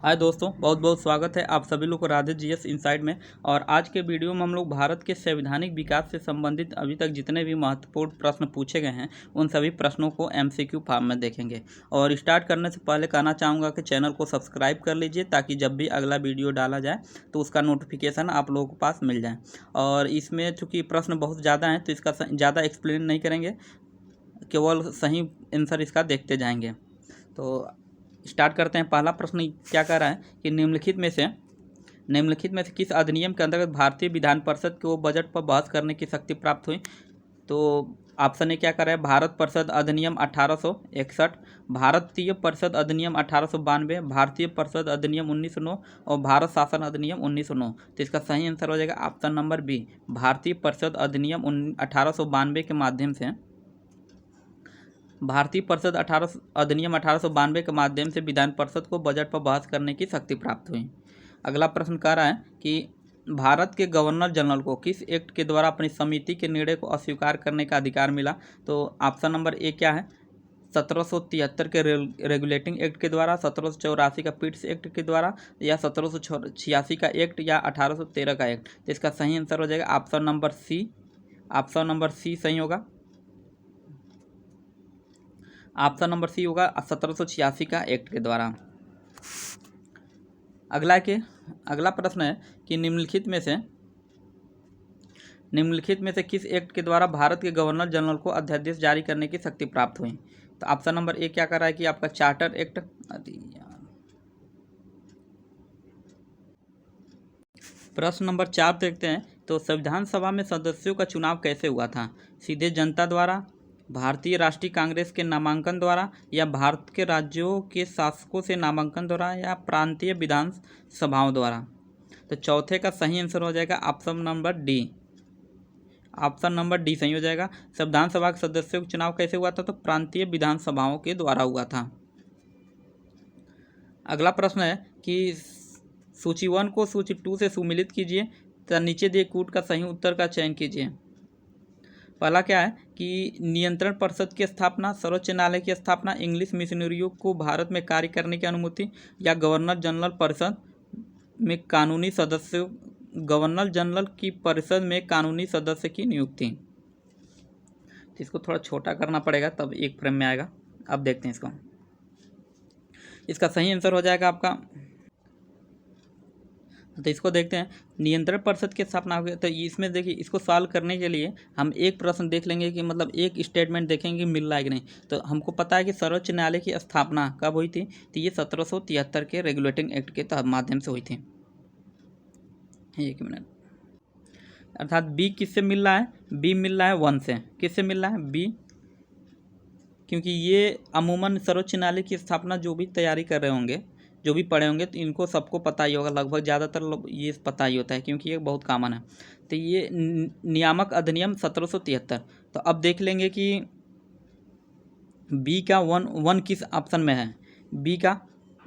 हाय दोस्तों, बहुत बहुत स्वागत है आप सभी लोग को राधे जीएस इनसाइड में। और आज के वीडियो में हम लोग भारत के संवैधानिक विकास से संबंधित अभी तक जितने भी महत्वपूर्ण प्रश्न पूछे गए हैं उन सभी प्रश्नों को एमसीक्यू फॉर्म में देखेंगे। और स्टार्ट करने से पहले कहना चाहूँगा कि चैनल को सब्सक्राइब कर लीजिए ताकि जब भी अगला वीडियो डाला जाए तो उसका नोटिफिकेशन आप लोगों के पास मिल जाए। और इसमें चूँकि प्रश्न बहुत ज़्यादा हैं तो इसका ज़्यादा एक्सप्लेन नहीं करेंगे, केवल सही आंसर इसका देखते जाएंगे। तो स्टार्ट करते हैं। पहला प्रश्न क्या कह रहा है कि निम्नलिखित में से किस अधिनियम के अंतर्गत भारतीय विधान परिषद को बजट पर बहस करने की शक्ति प्राप्त हुई। तो ऑप्शन ए क्या कर रहा है, भारत परिषद अधिनियम 1861, भारतीय परिषद अधिनियम 1892, भारतीय परिषद अधिनियम 1909 और भारत शासन अधिनियम 1909। तो इसका सही आंसर हो जाएगा ऑप्शन नंबर बी, भारतीय परिषद अधिनियम 1892 के माध्यम से भारतीय परिषद अधिनियम 1892 के माध्यम से विधान परिषद को बजट पर बहस करने की शक्ति प्राप्त हुई। अगला प्रश्न कह रहा है कि भारत के गवर्नर जनरल को किस एक्ट के द्वारा अपनी समिति के निर्णय को अस्वीकार करने का अधिकार मिला। तो ऑप्शन नंबर ए क्या है, 1773 के रेगुलेटिंग एक्ट के द्वारा, 1784 का पिट्स एक्ट के द्वारा, या 1786 का एक्ट, या 1813 का एक्ट। तो इसका सही आंसर हो जाएगा option number C. Option number C सही होगा। ऑप्शन नंबर सी होगा 1786 का एक्ट के द्वारा। अगला प्रश्न है कि निम्नलिखित में से किस एक्ट के द्वारा भारत के गवर्नर जनरल को अध्यादेश जारी करने की शक्ति प्राप्त हुई। तो ऑप्शन नंबर ए क्या कर रहा है कि आपका चार्टर एक्ट। प्रश्न नंबर 4 देखते हैं। तो संविधान सभा में सदस्यों का चुनाव कैसे हुआ था, सीधे जनता द्वारा, भारतीय राष्ट्रीय कांग्रेस के नामांकन द्वारा, या भारत के राज्यों के शासकों से नामांकन द्वारा, या प्रांतीय विधान सभाओं द्वारा। तो चौथे का सही आंसर हो जाएगा option number D. Option number D सही हो जाएगा। संविधान सभा के सदस्यों का चुनाव कैसे हुआ था, तो प्रांतीय विधान सभाओं के द्वारा हुआ था। अगला प्रश्न है कि सूची 1 को सूची 2 से सुमिलित कीजिए तथा नीचे दिए कूट का सही उत्तर का चयन कीजिए। पहला क्या है कि नियंत्रण परिषद की स्थापना, सर्वोच्च न्यायालय की स्थापना, इंग्लिश मिशनरियों को भारत में कार्य करने की अनुमति, या गवर्नर जनरल परिषद में कानूनी सदस्य, गवर्नर जनरल की परिषद में कानूनी सदस्य की नियुक्ति। तो इसको थोड़ा छोटा करना पड़ेगा तब एक फ्रेम में आएगा। अब देखते हैं इसको। इसका सही आंसर हो जाएगा आपका, तो इसको देखते हैं। नियंत्रण परिषद की स्थापना हो गई। तो इसमें देखिए, इसको सॉल्व करने के लिए हम एक प्रश्न देख लेंगे कि मतलब एक स्टेटमेंट देखेंगे मिल रहा है कि नहीं। तो हमको पता है कि सर्वोच्च न्यायालय की स्थापना कब हुई थी, तो ये 1773 के रेगुलेटिंग एक्ट के माध्यम से हुई थी। एक मिनट, अर्थात बी किससे मिल रहा है, बी मिल रहा है 1 से। किससे मिल रहा है, बी, क्योंकि ये अमूमन सर्वोच्च न्यायालय की स्थापना जो भी तैयारी कर रहे होंगे, जो भी पढ़े होंगे, तो इनको सबको पता ही होगा, लगभग ज़्यादातर लोग ये पता ही होता है क्योंकि ये बहुत कॉमन है। तो ये नियामक अधिनियम 1773। तो अब देख लेंगे कि बी का वन किस ऑप्शन में है, बी का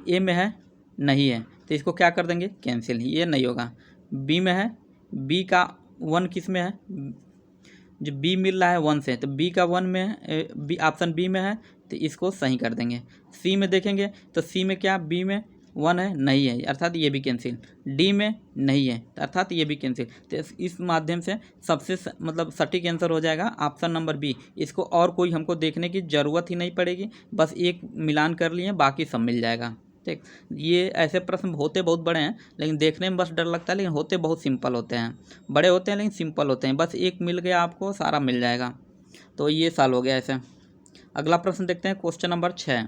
ए में है, नहीं है, तो इसको क्या कर देंगे, कैंसिल, ये नहीं होगा। बी में है, बी का 1 किस में है, जो बी मिल रहा है 1 से, तो बी का 1 में है, बी ऑप्शन बी में है, तो इसको सही कर देंगे। सी में देखेंगे तो सी में क्या, बी में 1 है, नहीं है, अर्थात ये भी कैंसिल। डी में नहीं है, अर्थात ये भी कैंसिल। तो इस माध्यम से सबसे मतलब सटीक आंसर हो जाएगा ऑप्शन नंबर बी। इसको और कोई हमको देखने की ज़रूरत ही नहीं पड़ेगी, बस एक मिलान कर लिए, बाकी सब मिल जाएगा। ठीक, ये ऐसे प्रश्न होते बहुत बड़े हैं लेकिन देखने में बस डर लगता है, लेकिन होते बहुत सिंपल होते हैं। बड़े होते हैं लेकिन सिंपल होते हैं, बस एक मिल गया आपको सारा मिल जाएगा। तो ये साल हो गया ऐसे। अगला प्रश्न देखते हैं, क्वेश्चन नंबर 6।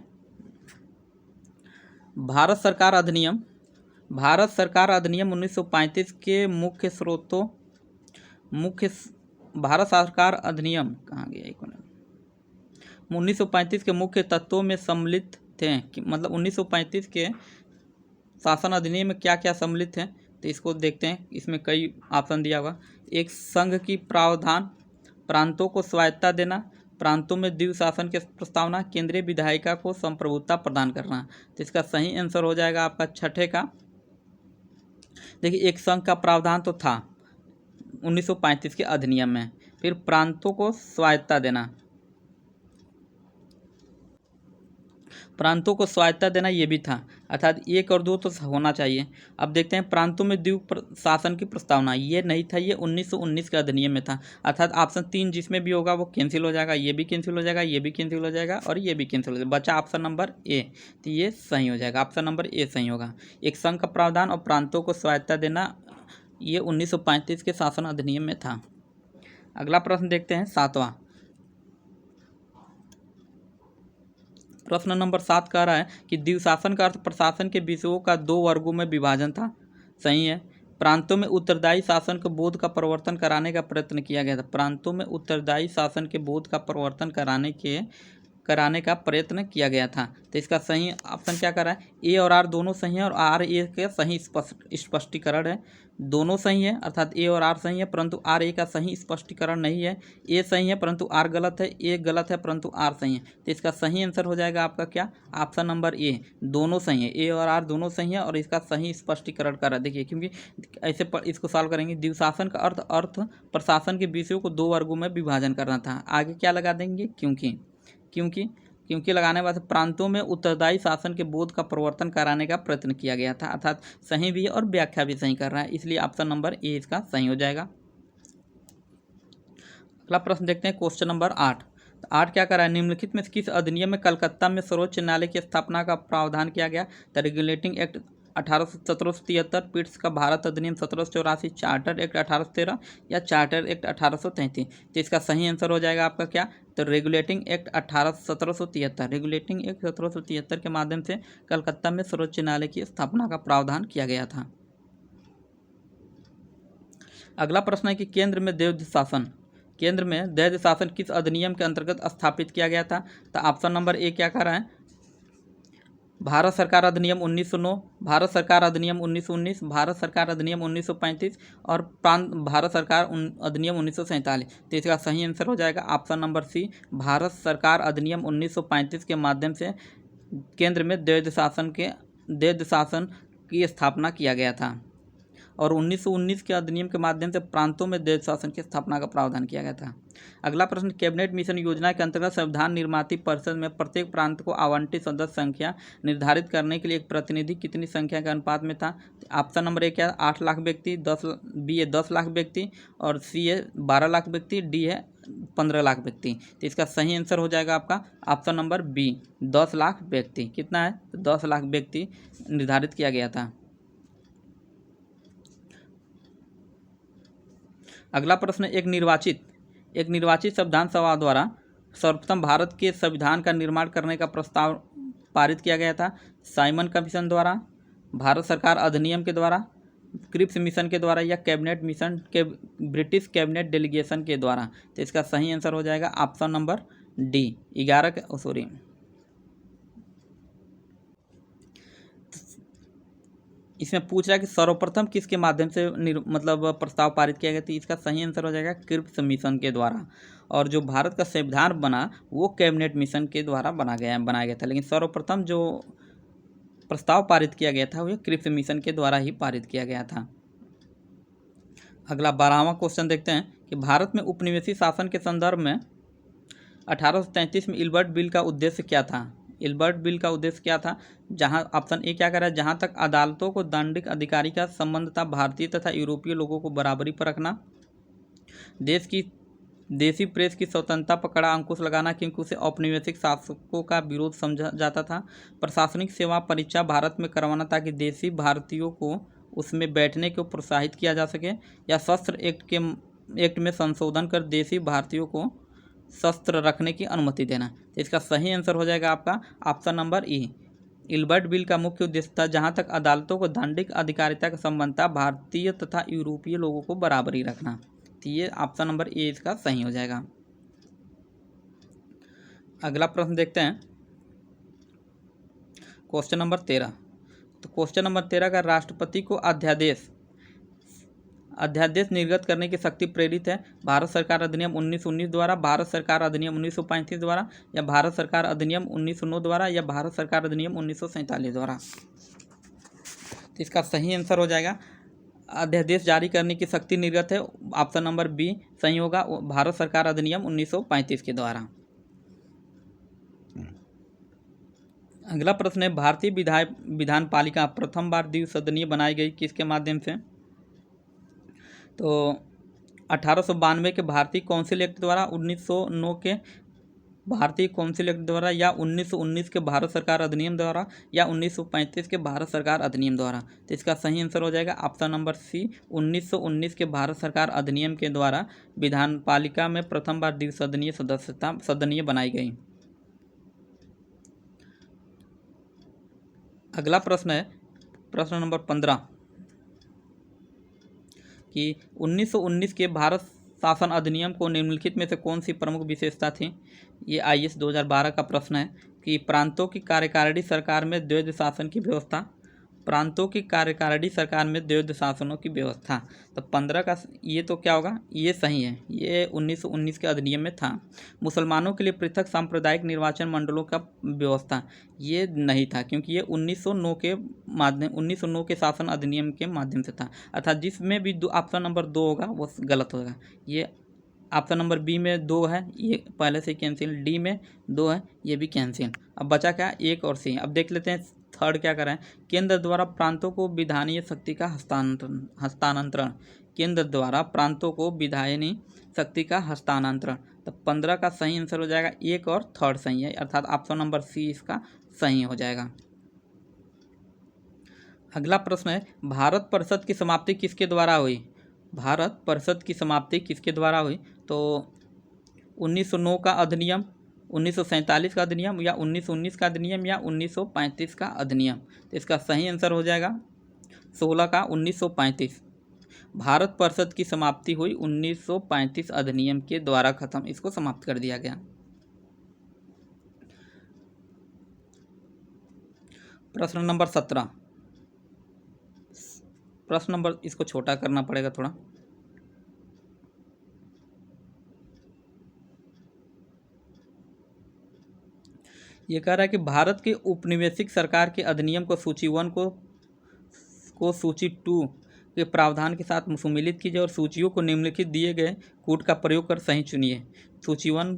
भारत सरकार अधिनियम 1935 के भारत सरकार अधिनियम कहाँ गया, एक मिनट, 1935 के मुख्य तत्वों में सम्मिलित थे कि मतलब 1935 के शासन अधिनियम में क्या क्या सम्मिलित हैं। तो इसको देखते हैं, इसमें कई ऑप्शन दिया हुआ। एक, संघ की प्रावधान, प्रांतों को स्वायत्तता देना, प्रांतों में द्विशासन शासन की प्रस्तावना, केंद्रीय विधायिका को संप्रभुता प्रदान करना। तो इसका सही आंसर हो जाएगा आपका छठे का। देखिए, एक संघ का प्रावधान तो था 1935 के अधिनियम में, फिर प्रांतों को स्वायत्तता देना, प्रांतों को स्वायत्ता देना ये भी था, अर्थात 1 और 2 तो होना चाहिए। अब देखते हैं प्रांतों में द्वीप शासन की प्रस्तावना, ये नहीं था, ये 1919 के अधिनियम में था। अर्थात ऑप्शन 3 जिसमें भी होगा वो कैंसिल हो जाएगा, ये भी कैंसिल हो जाएगा, ये भी कैंसिल हो जाएगा और ये भी कैंसिल हो जाएगा, बचा ऑप्शन नंबर ए। तो ये सही हो जाएगा, ऑप्शन नंबर ए सही होगा। एक संघ का प्रावधान और प्रांतों को स्वायत्ता देना ये 1935 के शासन अधिनियम में था। अगला प्रश्न देखते हैं 7वां। प्रश्न नंबर 7 कह रहा है कि द्विशासन का अर्थ प्रशासन के विषयों का 2 वर्गों में विभाजन था। सही है। प्रांतों में उत्तरदायी शासन के बोध का प्रवर्तन कराने का प्रयत्न किया गया था। प्रांतों में उत्तरदायी शासन के बोध का प्रवर्तन कराने का प्रयत्न किया गया था। तो इसका सही ऑप्शन क्या कर रहा है, ए और आर दोनों सही है और आर ए का सही स्पष्टीकरण है। दोनों सही है, अर्थात ए और आर सही है, परंतु आर ए का सही स्पष्टीकरण नहीं है। ए सही है परंतु आर गलत है, ए गलत है परंतु आर सही है। तो इसका सही आंसर हो जाएगा आपका क्या, ऑप्शन नंबर ए, दोनों सही है, ए और आर दोनों सही है और इसका सही स्पष्टीकरण कर रहा है। देखिए क्योंकि ऐसे इसको सॉल्व करेंगे, द्विशासन का अर्थ प्रशासन के विषयों को 2 वर्गों में विभाजन करना था। आगे क्या लगा देंगे, क्योंकि लगाने बाद प्रांतों में उत्तरदायी शासन के बोध का प्रवर्तन कराने का प्रयत्न किया गया था, अर्थात सही भी है और व्याख्या भी सही कर रहा है, इसलिए ऑप्शन नंबर ए इसका सही हो जाएगा। अगला प्रश्न देखते हैं क्वेश्चन नंबर 8। 8 क्या कर रहा है, निम्नलिखित में किस अधिनियम में कलकत्ता में सर्वोच्च न्यायालय की स्थापना का प्रावधान किया गया। द रेगुलेटिंग एक्ट 1773, पिट्स का भारत अधिनियम 1784, चार्टर एक्ट 1813 या चार्टर एक्ट 1833। तो इसका सही आंसर हो जाएगा आपका क्या, तो रेगुलेटिंग एक्ट 1773। रेगुलेटिंग एक्ट 1773 के माध्यम से कलकत्ता में सर्वोच्च न्यायालय की स्थापना का प्रावधान किया गया था। अगला प्रश्न है कि केंद्र में द्वैध शासन किस अधिनियम के अंतर्गत स्थापित किया गया था। तो ऑप्शन नंबर ए क्या कह रहा है, भारत सरकार अधिनियम 1909, भारत सरकार अधिनियम 1919, भारत सरकार अधिनियम 1935 और भारत सरकार अधिनियम 1947। तो इसका सही आंसर हो जाएगा ऑप्शन नंबर सी, भारत सरकार अधिनियम 1935 के माध्यम से केंद्र में द्वैध शासन की स्थापना किया गया था और 1919 के अधिनियम के माध्यम से प्रांतों में द्वैध शासन की स्थापना का प्रावधान किया गया था। अगला प्रश्न, कैबिनेट मिशन योजना के अंतर्गत संविधान निर्माती परिषद में प्रत्येक प्रांत को आवंटित सदस्य संख्या निर्धारित करने के लिए एक प्रतिनिधि कितनी संख्या के अनुपात में था। ऑप्शन नंबर ए क्या, 8 लाख व्यक्ति, बी है 10 लाख व्यक्ति और सी है 12 लाख व्यक्ति, डी है 15 लाख व्यक्ति। तो इसका सही आंसर हो जाएगा आपका ऑप्शन नंबर बी, 10 लाख व्यक्ति। कितना है, 10 लाख व्यक्ति निर्धारित किया गया था। अगला प्रश्न, एक निर्वाचित संविधान सभा द्वारा सर्वप्रथम भारत के संविधान का निर्माण करने का प्रस्ताव पारित किया गया था। साइमन कमीशन द्वारा, भारत सरकार अधिनियम के द्वारा, क्रिप्स मिशन के द्वारा या कैबिनेट मिशन के ब्रिटिश कैबिनेट डेलीगेशन के द्वारा। तो इसका सही आंसर हो जाएगा ऑप्शन नंबर डी, 11 इसमें पूछ रहा है कि सर्वप्रथम किसके माध्यम से प्रस्ताव पारित किया गया था। इसका सही आंसर हो जाएगा क्रिप्स मिशन के द्वारा। और जो भारत का संविधान बना वो कैबिनेट मिशन के द्वारा बनाया गया था, लेकिन सर्वप्रथम जो प्रस्ताव पारित किया गया था वो क्रिप्स मिशन के द्वारा ही पारित किया गया था। अगला 12वां क्वेश्चन देखते हैं कि भारत में उपनिवेशी शासन के संदर्भ में 1833 में इल्बर्ट बिल का उद्देश्य क्या था। इल्बर्ट बिल का उद्देश्य क्या था, जहां ऑप्शन ए क्या कर रहा है, जहां तक अदालतों को दंडिक अधिकारी का संबंध था भारतीय तथा यूरोपीय लोगों को बराबरी पर रखना, देसी प्रेस की स्वतंत्रता पर कड़ा अंकुश लगाना क्योंकि उसे औपनिवेशिक शासकों का विरोध समझा जाता था, प्रशासनिक सेवा परीक्षा भारत में करवाना ताकि देसी भारतीयों को उसमें बैठने को प्रोत्साहित किया जा सके, या शस्त्र एक्ट में संशोधन कर देसी भारतीयों को शस्त्र रखने की अनुमति देना। इसका सही आंसर हो जाएगा आपका ऑप्शन नंबर ई, इल्बर्ट बिल का मुख्य उद्देश्य था जहां तक अदालतों को दंडिक अधिकारिता का संबंध था भारतीय तथा यूरोपीय लोगों को बराबरी रखना। तो ये ऑप्शन नंबर ए इसका सही हो जाएगा। अगला प्रश्न देखते हैं क्वेश्चन नंबर 13। तो क्वेश्चन नंबर 13 का, राष्ट्रपति को अध्यादेश निर्गत करने की शक्ति प्रेरित है भारत सरकार अधिनियम 1919 द्वारा, भारत सरकार अधिनियम 1935 द्वारा या भारत सरकार अधिनियम 1909 द्वारा या भारत सरकार अधिनियम 1947 द्वारा। तो इसका सही आंसर हो जाएगा अध्यादेश जारी करने की शक्ति निर्गत है, ऑप्शन नंबर बी सही होगा, भारत सरकार अधिनियम 1935 के द्वारा। अगला प्रश्न है, भारतीय विधान पालिका प्रथम बार द्विसदनीय बनाई गई किसके माध्यम से? तो 1892 के भारतीय काउंसिल एक्ट द्वारा, 1909 के भारतीय काउंसिल एक्ट द्वारा, या 1919 के भारत सरकार अधिनियम द्वारा, या 1935 के भारत सरकार अधिनियम द्वारा। तो इसका सही आंसर हो जाएगा ऑप्शन नंबर सी, 1919 के भारत सरकार अधिनियम के द्वारा विधान पालिका में प्रथम बार द्विसदनीय सदनीय बनाई गई। अगला प्रश्न है प्रश्न नंबर 15 कि 1919 के भारत शासन अधिनियम को निम्नलिखित में से कौन सी प्रमुख विशेषता थी? ये IAS 2012 का प्रश्न है कि प्रांतों की कार्यकारिणी सरकार में द्वैध शासन की व्यवस्था, प्रांतों की कार्यकारिणी सरकार में द्वैध शासनों की व्यवस्था। तो 15 का ये तो क्या होगा, ये सही है, ये 1919 के अधिनियम में था। मुसलमानों के लिए पृथक सांप्रदायिक निर्वाचन मंडलों का व्यवस्था, ये नहीं था, क्योंकि ये 1909 के शासन अधिनियम के माध्यम से था। अर्थात जिसमें भी ऑप्शन नंबर 2 होगा वो गलत होगा। ये ऑप्शन नंबर बी में 2 है, ये पहले से कैंसिल, डी में 2 है, ये भी कैंसिल। अब बचा क्या, 1 और सी। अब देख लेते हैं थर्ड क्या करें। केंद्र द्वारा प्रांतों को विधायी शक्ति का हस्तांतरण, केंद्र द्वारा प्रांतों को विधायी शक्ति का हस्तांतरण। तो 15 का सही आंसर हो जाएगा 1 और थर्ड सही है, अर्थात ऑप्शन नंबर सी इसका सही हो जाएगा। अगला प्रश्न है, भारत परिषद की समाप्ति किसके द्वारा हुई? भारत परिषद की समाप्ति किसके द्वारा हुई? तो 1909 का अधिनियम, 1947 का अधिनियम, या 1919 का अधिनियम, या 1935 का अधिनियम। तो इसका सही आंसर हो जाएगा 16 का 1935। भारत परिषद की समाप्ति हुई 1935 अधिनियम के द्वारा खत्म, इसको समाप्त कर दिया गया। प्रश्न नंबर 17, प्रश्न नंबर इसको छोटा करना पड़ेगा थोड़ा। ये कह रहा है कि भारत के उपनिवेशिक सरकार के अधिनियम को सूची 1 को सूची 2 के प्रावधान के साथ सुमिलित कीजिए और सूचियों को निम्नलिखित दिए गए कूट का प्रयोग कर सही चुनिए। सूची 1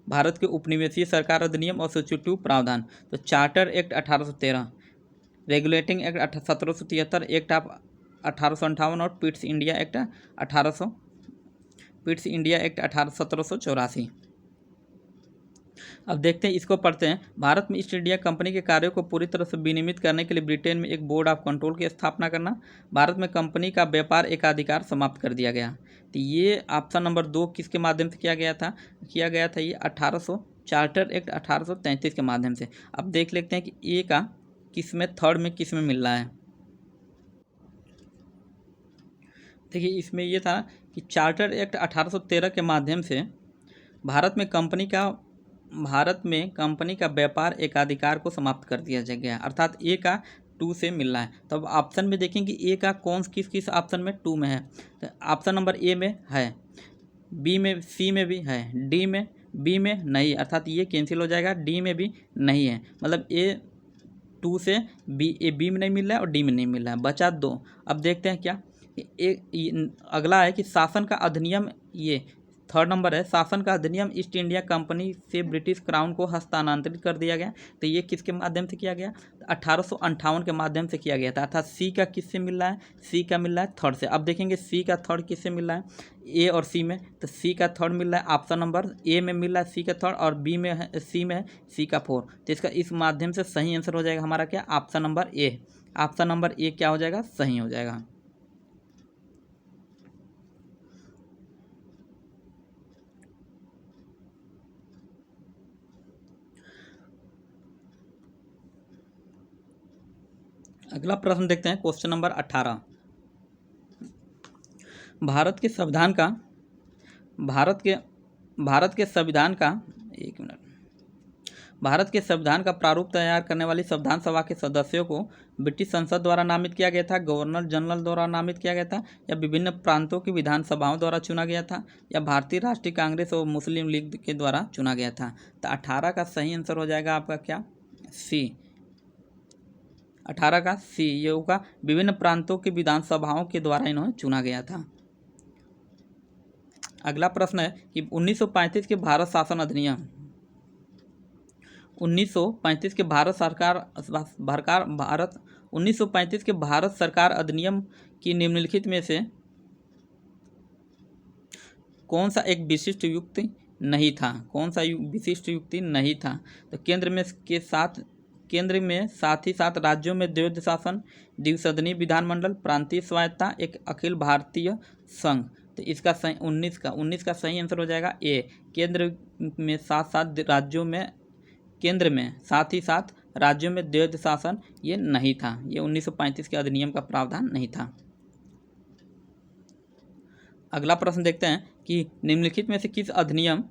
भारत के उपनिवेशीय सरकार अधिनियम और सूची 2 प्रावधान। तो charter act 1813, regulating act 1773, act of 1858 और पिट्स इंडिया एक्ट 1784। अब देखते हैं, इसको पढ़ते हैं। भारत में ईस्ट इंडिया कंपनी के कार्यों को पूरी तरह से विनियमित करने के लिए ब्रिटेन में एक बोर्ड ऑफ कंट्रोल की स्थापना करना। भारत में कंपनी का व्यापार एकाधिकार समाप्त कर दिया गया। तो ये ऑप्शन नंबर 2 किसके माध्यम से किया गया था ये 1800 चार्टर एक्ट 1833 के माध्यम से। अब देख लेते हैं कि ए का किस में, थर्ड में किस में मिल रहा है। देखिए इसमें ये था कि चार्टर एक्ट 1813 के माध्यम से भारत में कंपनी का व्यापार एकाधिकार को समाप्त कर दिया गया, अर्थात ए का 2 से मिल रहा है। तो अब ऑप्शन में देखेंगे ए का कौन किस ऑप्शन में 2 में है। तो ऑप्शन नंबर ए में है, बी में, सी में भी है, डी में, बी में नहीं, अर्थात ये कैंसिल हो जाएगा, डी में भी नहीं है। मतलब ए 2 से बी में नहीं मिल रहा है और डी में नहीं मिल रहा है, बचा 2। अब देखते हैं क्या अगला है कि शासन का अधिनियम, ये थर्ड नंबर है, शासन का अधिनियम ईस्ट इंडिया कंपनी से ब्रिटिश क्राउन को हस्तांतरित कर दिया गया। तो ये किसके माध्यम से किया गया? 1858 के माध्यम से किया गया था। अर्थात सी का किससे मिल रहा है? सी का मिल रहा है थर्ड से। अब देखेंगे सी का थर्ड किससे मिल रहा है, ए और सी में। तो सी का थर्ड मिल रहा है, ऑप्शन नंबर ए में मिल रहा है सी का थर्ड, और बी में है, सी में है सी का 4। तो इसका इस माध्यम से सही आंसर हो जाएगा हमारा क्या, ऑप्शन नंबर ए। ऑप्शन नंबर ए क्या हो जाएगा, सही हो जाएगा। अगला प्रश्न देखते हैं, क्वेश्चन नंबर 18। भारत के संविधान का प्रारूप तैयार करने वाली संविधान सभा के सदस्यों को ब्रिटिश संसद द्वारा नामित किया गया था, गवर्नर जनरल द्वारा नामित किया गया था, या विभिन्न प्रांतों की विधानसभाओं द्वारा चुना गया था, या भारतीय राष्ट्रीय कांग्रेस और मुस्लिम लीग के द्वारा चुना गया था। तो 18 का सही आंसर हो जाएगा आपका क्या, सी। 18 का सी ये होगा, विभिन्न प्रांतों की विधानसभाओं के द्वारा इन्हें चुना गया था। अगला प्रश्न है कि 1935 के भारत शासन अधिनियम, 1935 के भारत 1935 के भारत सरकार अधिनियम की निम्नलिखित में से कौन सा एक विशिष्ट युक्ति नहीं था? कौन सा विशिष्ट युक्ति नहीं था? तो केंद्र में साथ ही साथ राज्यों में द्वैध शासन, द्विसदनीय विधानमंडल, प्रांतीय स्वायत्ता, एक अखिल भारतीय संघ। तो इसका सही 19 का सही आंसर हो जाएगा ए। केंद्र में साथ ही साथ राज्यों में द्वैध शासन ये नहीं था। ये 1935 के अधिनियम का प्रावधान नहीं था। अगला प्रश्न देखते हैं कि निम्नलिखित में से किस अधिनियम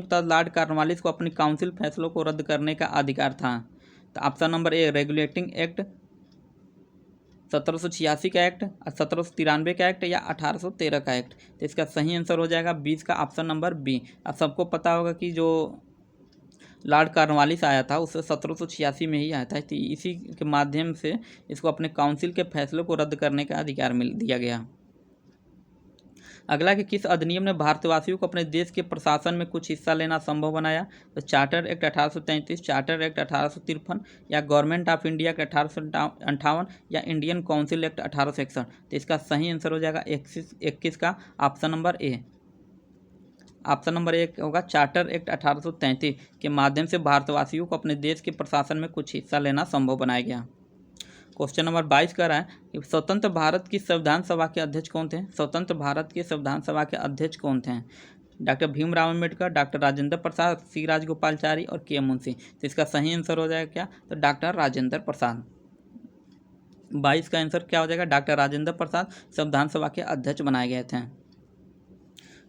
के तहत लॉर्ड कॉर्नवालिस को अपनी काउंसिल फैसलों को रद्द करने का अधिकार था? तो ऑप्शन नंबर ए रेगुलेटिंग एक्ट, 1786 का एक्ट, 1793 का एक्ट या 1813 का एक्ट। तो इसका सही आंसर हो जाएगा 20 का ऑप्शन नंबर बी। अब सबको पता होगा कि जो लॉर्ड कॉर्नवालिस आया था उससे 1786 में ही आया था। तो इसी के माध्यम से इसको अपने काउंसिल के फैसलों को रद्द करने का अधिकार दिया गया। अगला कि किस अधिनियम ने भारतवासियों को अपने देश के प्रशासन में कुछ हिस्सा लेना संभव बनाया? तो चार्टर एक्ट 1833, चार्टर एक्ट 1853 या गवर्नमेंट ऑफ इंडिया के 1858 या इंडियन काउंसिल एक्ट 1861। तो इसका सही आंसर हो जाएगा 21 का ऑप्शन नंबर ए। ऑप्शन नंबर एक होगा चार्टर एक्ट 1833 के माध्यम से भारतवासियों को अपने देश के प्रशासन में कुछ हिस्सा लेना संभव बनाया गया। क्वेश्चन नंबर 22 कह रहा है कि स्वतंत्र भारत की संविधान सभा के अध्यक्ष कौन थे? स्वतंत्र भारत के संविधान सभा के अध्यक्ष कौन थे? डॉक्टर भीमराव अम्बेडकर, डॉक्टर राजेंद्र प्रसाद, सी राजगोपालचारी और के मुंशी। तो इसका सही आंसर हो जाएगा क्या? तो डॉक्टर राजेंद्र प्रसाद। 22 का आंसर क्या हो जाएगा? डॉक्टर राजेंद्र प्रसाद संविधान सभा के अध्यक्ष बनाए गए थे।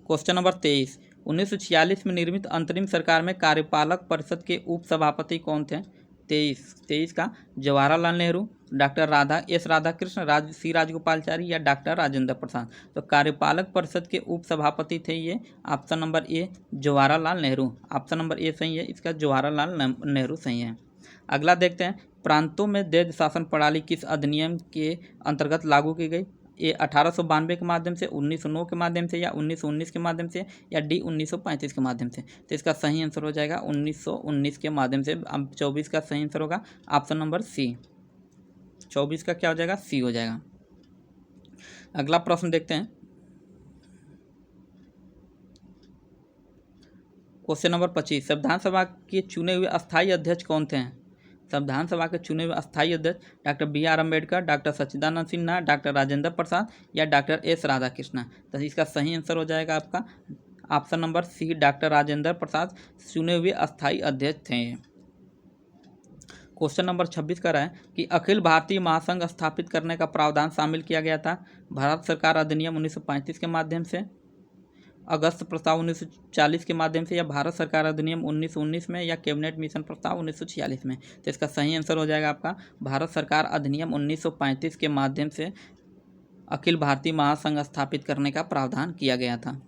क्वेश्चन नंबर 23, 1946 में निर्मित अंतरिम सरकार में कार्यपालक परिषद के उप सभापति कौन थे? 23 का जवाहरलाल नेहरू, डॉक्टर राधाकृष्ण, सी राजगोपालचारी या डॉक्टर राजेंद्र प्रसाद। तो कार्यपालक परिषद के उप सभापति थे ये option number A Jawaharlal Nehru. Option number ए सही है, इसका जवाहरलाल नेहरू सही है। अगला देखते हैं, प्रांतों में द्वैध शासन प्रणाली किस अधिनियम के अंतर्गत लागू की गई? ए 1892 के माध्यम से, 1909 के माध्यम से या 1919 के माध्यम से या डी 1935 के माध्यम से। तो इसका सही आंसर हो जाएगा 1919 के माध्यम से। अब 24 का सही आंसर होगा ऑप्शन नंबर सी। 24 का क्या हो जाएगा? सी हो जाएगा। अगला प्रश्न देखते हैं, क्वेश्चन नंबर 25, संविधान सभा के चुने हुए अस्थायी अध्यक्ष कौन थे? संविधान सभा के चुने हुए अस्थायी अध्यक्ष डॉक्टर बी.आर. अम्बेडकर, डॉक्टर सच्चिदानंद सिन्हा, डॉक्टर राजेंद्र प्रसाद या डॉक्टर एस. राधाकृष्ण। तो इसका सही आंसर हो जाएगा आपका option number C, doctor Rajendra Prasad चुने हुए अस्थायी अध्यक्ष थे। क्वेश्चन नंबर 26 का रहा है कि अखिल भारतीय महासंघ स्थापित करने का प्रावधान शामिल किया गया था भारत सरकार अधिनियम 1935 के माध्यम से, अगस्त प्रस्ताव 1940 के माध्यम से या भारत सरकार अधिनियम 1919 में या कैबिनेट मिशन प्रस्ताव 1946 में। तो इसका सही आंसर हो जाएगा आपका भारत सरकार अधिनियम 1935 के माध्यम से अखिल भारतीय महासंघ स्थापित करने का प्रावधान किया गया था।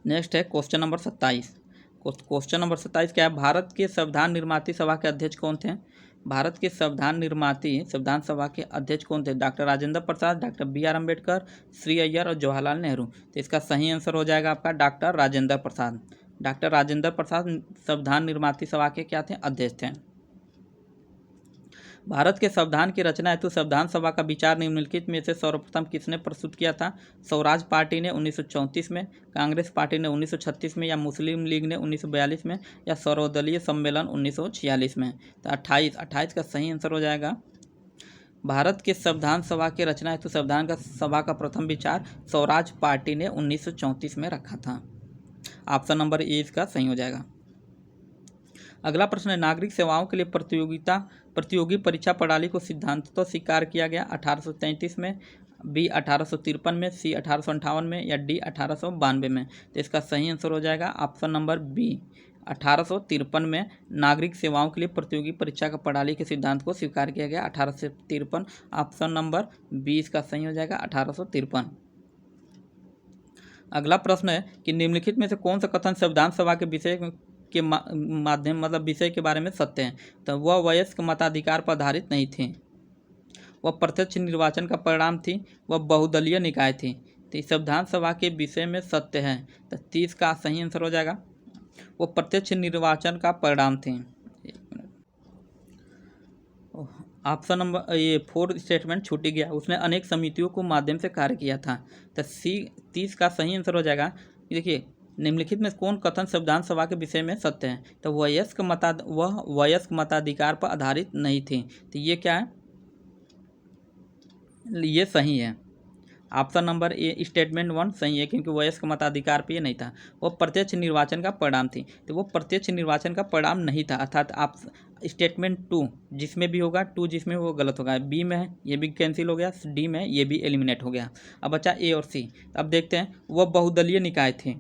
नेक्स्ट है क्वेश्चन नंबर 27। क्वेश्चन नंबर 27 क्या है? भारत के संविधान निर्माती सभा के अध्यक्ष कौन थे? भारत के संविधान सभा के अध्यक्ष कौन थे? Doctor Rajendra Prasad, doctor B R. Ambedkar, Shri Iyer और जवाहरलाल नेहरू। तो इसका सही आंसर हो जाएगा आपका डॉक्टर राजेंद्र प्रसाद। डॉक्टर राजेंद्र प्रसाद संविधान निर्माती सभा के क्या थे? अध्यक्ष थे। भारत के संविधान की रचना हेतु संविधान सभा का विचार निम्नलिखित में से सर्वप्रथम किसने प्रस्तुत किया था? स्वराज पार्टी ने 1934 में, कांग्रेस पार्टी ने 1936 में या मुस्लिम लीग ने 1942 में या सर्वदलीय सम्मेलन 1946 में। तो 28 का सही आंसर हो जाएगा भारत के संविधान सभा की रचना हेतु संविधान का सभा का प्रथम विचार स्वराज पार्टी ने 1934 में रखा था। ऑप्शन नंबर ए इसका सही हो जाएगा। अगला प्रश्न है, नागरिक सेवाओं के लिए प्रतियोगी परीक्षा प्रणाली को सिद्धांततः स्वीकार किया गया 1833 में, बी 1853 में, सी 1858 में या डी 1892 में। तो इसका सही आंसर हो जाएगा ऑप्शन नंबर बी 1853 में नागरिक सेवाओं के लिए प्रतियोगी परीक्षा का प्रणाली के सिद्धांत को स्वीकार किया गया 1853। ऑप्शन नंबर बी इसका सही हो जाएगा 1853। अगला प्रश्न है कि निम्नलिखित में से कौन सा कथन संविधान सभा के विषय के विषय के बारे में सत्य है? तो वह वयस्क मताधिकार पर आधारित नहीं थी, वह प्रत्यक्ष निर्वाचन का परिणाम थी, वह बहुदलीय निकाय थी। तो संविधान सभा के विषय में सत्य है। तो 30 का सही आंसर हो जाएगा वो प्रत्यक्ष निर्वाचन का परिणाम थे। ऑप्शन नंबर ये 4 स्टेटमेंट छूट गया। उसने अनेक समितियों को माध्यम से कार्य किया था। तो सी 30 का सही आंसर हो जाएगा। देखिए, निम्नलिखित में कौन कथन संविधान सभा के विषय में सत्य है? तो वह वयस्क मताधिकार पर आधारित नहीं थी। तो ये क्या है? ये सही है। ऑप्शन नंबर ए स्टेटमेंट 1 सही है, क्योंकि वयस्क मताधिकार पे ये नहीं था। वो प्रत्यक्ष निर्वाचन का परिणाम थी। तो वो प्रत्यक्ष निर्वाचन का परिणाम नहीं था, अर्थात आप स्टेटमेंट 2 जिसमें भी होगा, 2 जिसमें वो गलत होगा। बी में है, ये भी कैंसिल हो गया। डी में ये भी एलिमिनेट हो गया। अब बचा ए और सी। अब देखते हैं, वह बहुदलीय निकाय थे।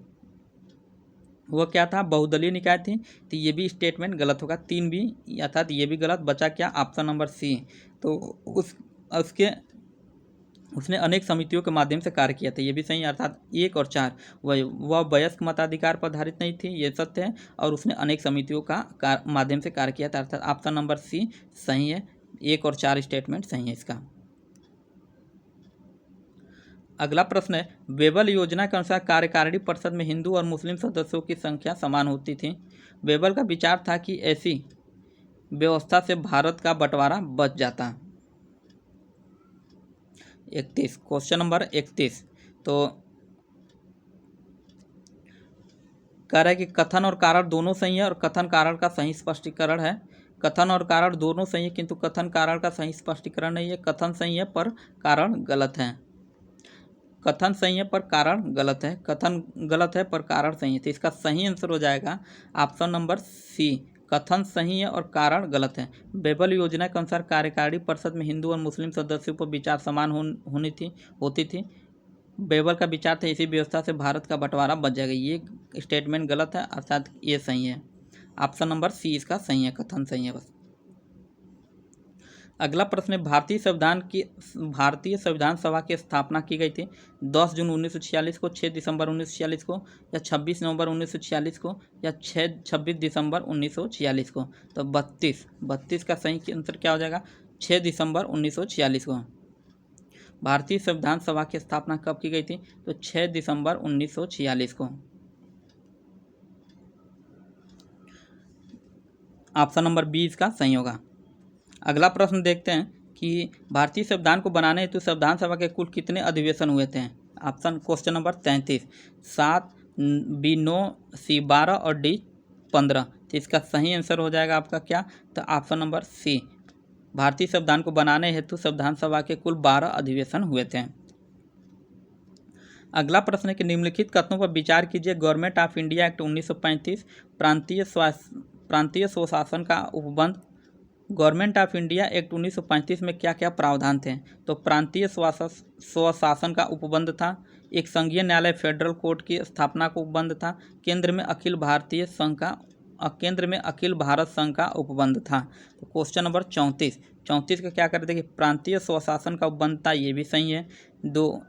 वह क्या था? बहुदलीय निकाय थी। तो ये भी स्टेटमेंट गलत होगा। 3 भी, अर्थात ये भी गलत। बचा क्या? Option number C. तो उसके उसने अनेक समितियों के माध्यम से कार्य किया था, ये भी सही है। अर्थात 1 और 4 वह वयस्क मताधिकार पर आधारित नहीं थी, ये सत्य है। और उसने अनेक समितियों का माध्यम से कार्य किया था, अर्थात ऑप्शन नंबर सी सही है। 1 और 4 स्टेटमेंट सही है इसका। अगला प्रश्न है, वेबल योजना के अनुसार कार्यकारिणी परिषद में हिंदू और मुस्लिम सदस्यों की संख्या समान होती थी। वेबल का विचार था कि ऐसी व्यवस्था से भारत का बंटवारा बच जाता। 31 क्वेश्चन नंबर 31। तो कह रहा है कि कथन और कारण दोनों सही है और कथन कारण का सही स्पष्टीकरण है। कथन और कारण दोनों सही है, किंतु कथन कारण का सही स्पष्टीकरण नहीं है। कथन सही है पर कारण गलत है। कथन सही है पर कारण गलत है। कथन गलत है पर कारण सही है। तो इसका सही आंसर हो जाएगा ऑप्शन नंबर सी। कथन सही है और कारण गलत है। बेबल योजना के अनुसार कार्यकारिणी परिषद में हिंदू और मुस्लिम सदस्यों पर विचार समान होती थी। बेबल का विचार था इसी व्यवस्था से भारत का बंटवारा बच जाएगा। ये स्टेटमेंट गलत है, अर्थात ये सही है। ऑप्शन नंबर सी इसका सही है, कथन सही है बस। अगला प्रश्न है, भारतीय संविधान सभा की स्थापना की गई थी 10 जून 1946 को, 6 दिसंबर 1946 को, या 26 नवंबर 1946 को, या 26 दिसंबर 1946 को। तो 32 का सही आंसर क्या हो जाएगा? 6 दिसंबर 1946 को। भारतीय संविधान सभा की स्थापना कब की गई थी? तो 6 दिसंबर 1946 को। ऑप्शन नंबर बी इसका सही होगा। अगला प्रश्न देखते हैं कि भारतीय संविधान को बनाने हेतु संविधान सभा के कुल कितने अधिवेशन हुए थे? ऑप्शन क्वेश्चन नंबर 33, 7, बी 9, सी 12 और डी 15। तो इसका सही आंसर हो जाएगा आपका क्या? तो ऑप्शन नंबर सी। भारतीय संविधान को बनाने हेतु संविधान सभा के कुल 12 अधिवेशन हुए थे। अगला प्रश्न है कि निम्नलिखित कथनों पर विचार कीजिए। गवर्नमेंट ऑफ इंडिया एक्ट 1935, प्रांतीय स्वशासन का उपबंध। गवर्नमेंट ऑफ इंडिया एक्ट 1935 में क्या क्या प्रावधान थे? तो प्रांतीय स्वशासन का उपबंध था, एक संघीय न्यायालय फेडरल कोर्ट की स्थापना का उपबंध था, केंद्र में अखिल भारत संघ का उपबंध था। तो क्वेश्चन नंबर 34 का क्या करते हैं कि प्रांतीय स्वशासन का उपबंध था, ये भी सही है।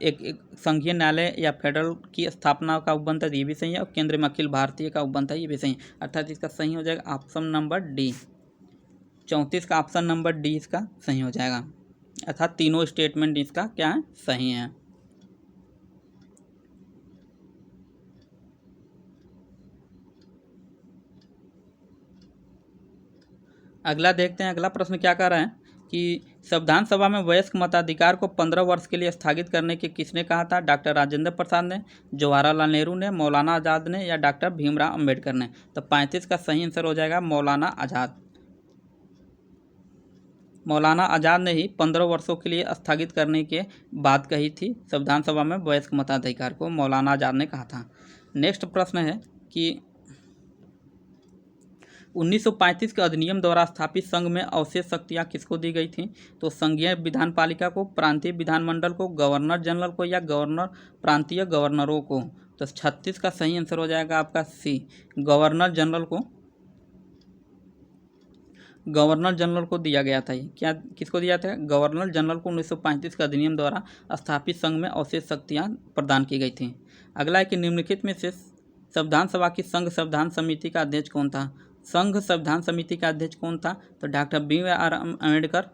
एक संघीय न्यायालय या फेडरल की स्थापना का उपबंध था, ये भी सही है। और केंद्र में अखिल भारतीय का उपबंध था, ये भी सही है। अर्थात इसका सही हो जाएगा ऑप्शन नंबर डी। 34 का ऑप्शन नंबर डी इसका सही हो जाएगा, अर्थात तीनों स्टेटमेंट इसका क्या है? सही है। अगला देखते हैं, अगला प्रश्न क्या कह रहा है कि संविधान सभा में वयस्क मताधिकार को 15 वर्ष के लिए स्थगित करने के किसने कहा था? डॉक्टर राजेंद्र प्रसाद ने, जवाहरलाल नेहरू ने, मौलाना आज़ाद ने, या डॉक्टर भीमराव अंबेडकर ने। तो 35 का सही आंसर हो जाएगा मौलाना आज़ाद। मौलाना आज़ाद ने ही 15 वर्षों के लिए स्थगित करने के बात कही थी संविधान सभा में वयस्क मताधिकार को, मौलाना आज़ाद ने कहा था। नेक्स्ट प्रश्न है कि 1935 के अधिनियम द्वारा स्थापित संघ में अवशेष शक्तियाँ किसको दी गई थी? तो संघीय विधान पालिका को, प्रांतीय विधानमंडल को, गवर्नर जनरल को, या प्रांतीय गवर्नरों को। तो 36 का सही आंसर हो जाएगा आपका सी, गवर्नर जनरल को। गवर्नर जनरल को दिया गया था। ये क्या किसको दिया था? गवर्नर जनरल को 1935 के अधिनियम द्वारा स्थापित संघ में अवशेष शक्तियाँ प्रदान की गई थी। अगला है कि निम्नलिखित में से संविधान सभा की संघ संविधान समिति का अध्यक्ष कौन था? संघ संविधान समिति का अध्यक्ष कौन था? तो doctor B R Ambedkar,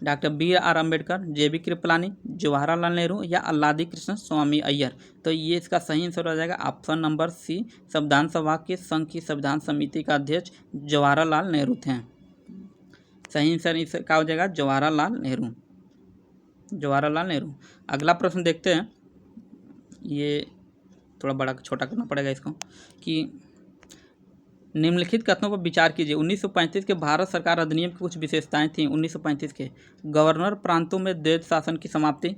doctor BR Ambedkar, JB Kripalani, Jawaharlal Nehru या अल्लादी कृष्ण स्वामी अय्यर। तो ये इसका सही आंसर हो जाएगा ऑप्शन नंबर सी। संविधान सभा के संघ की संविधान समिति का अध्यक्ष जवाहरलाल नेहरू थे। सही आंसर इसका हो जाएगा जवाहरलाल नेहरू। जवाहरलाल नेहरू। अगला प्रश्न देखते हैं, ये थोड़ा बड़ा छोटा करना पड़ेगा इसको, कि निम्नलिखित कथनों पर विचार कीजिए। 1935 के भारत सरकार अधिनियम की कुछ विशेषताएं थीं। 1935 के गवर्नर प्रांतों में देश शासन की समाप्ति,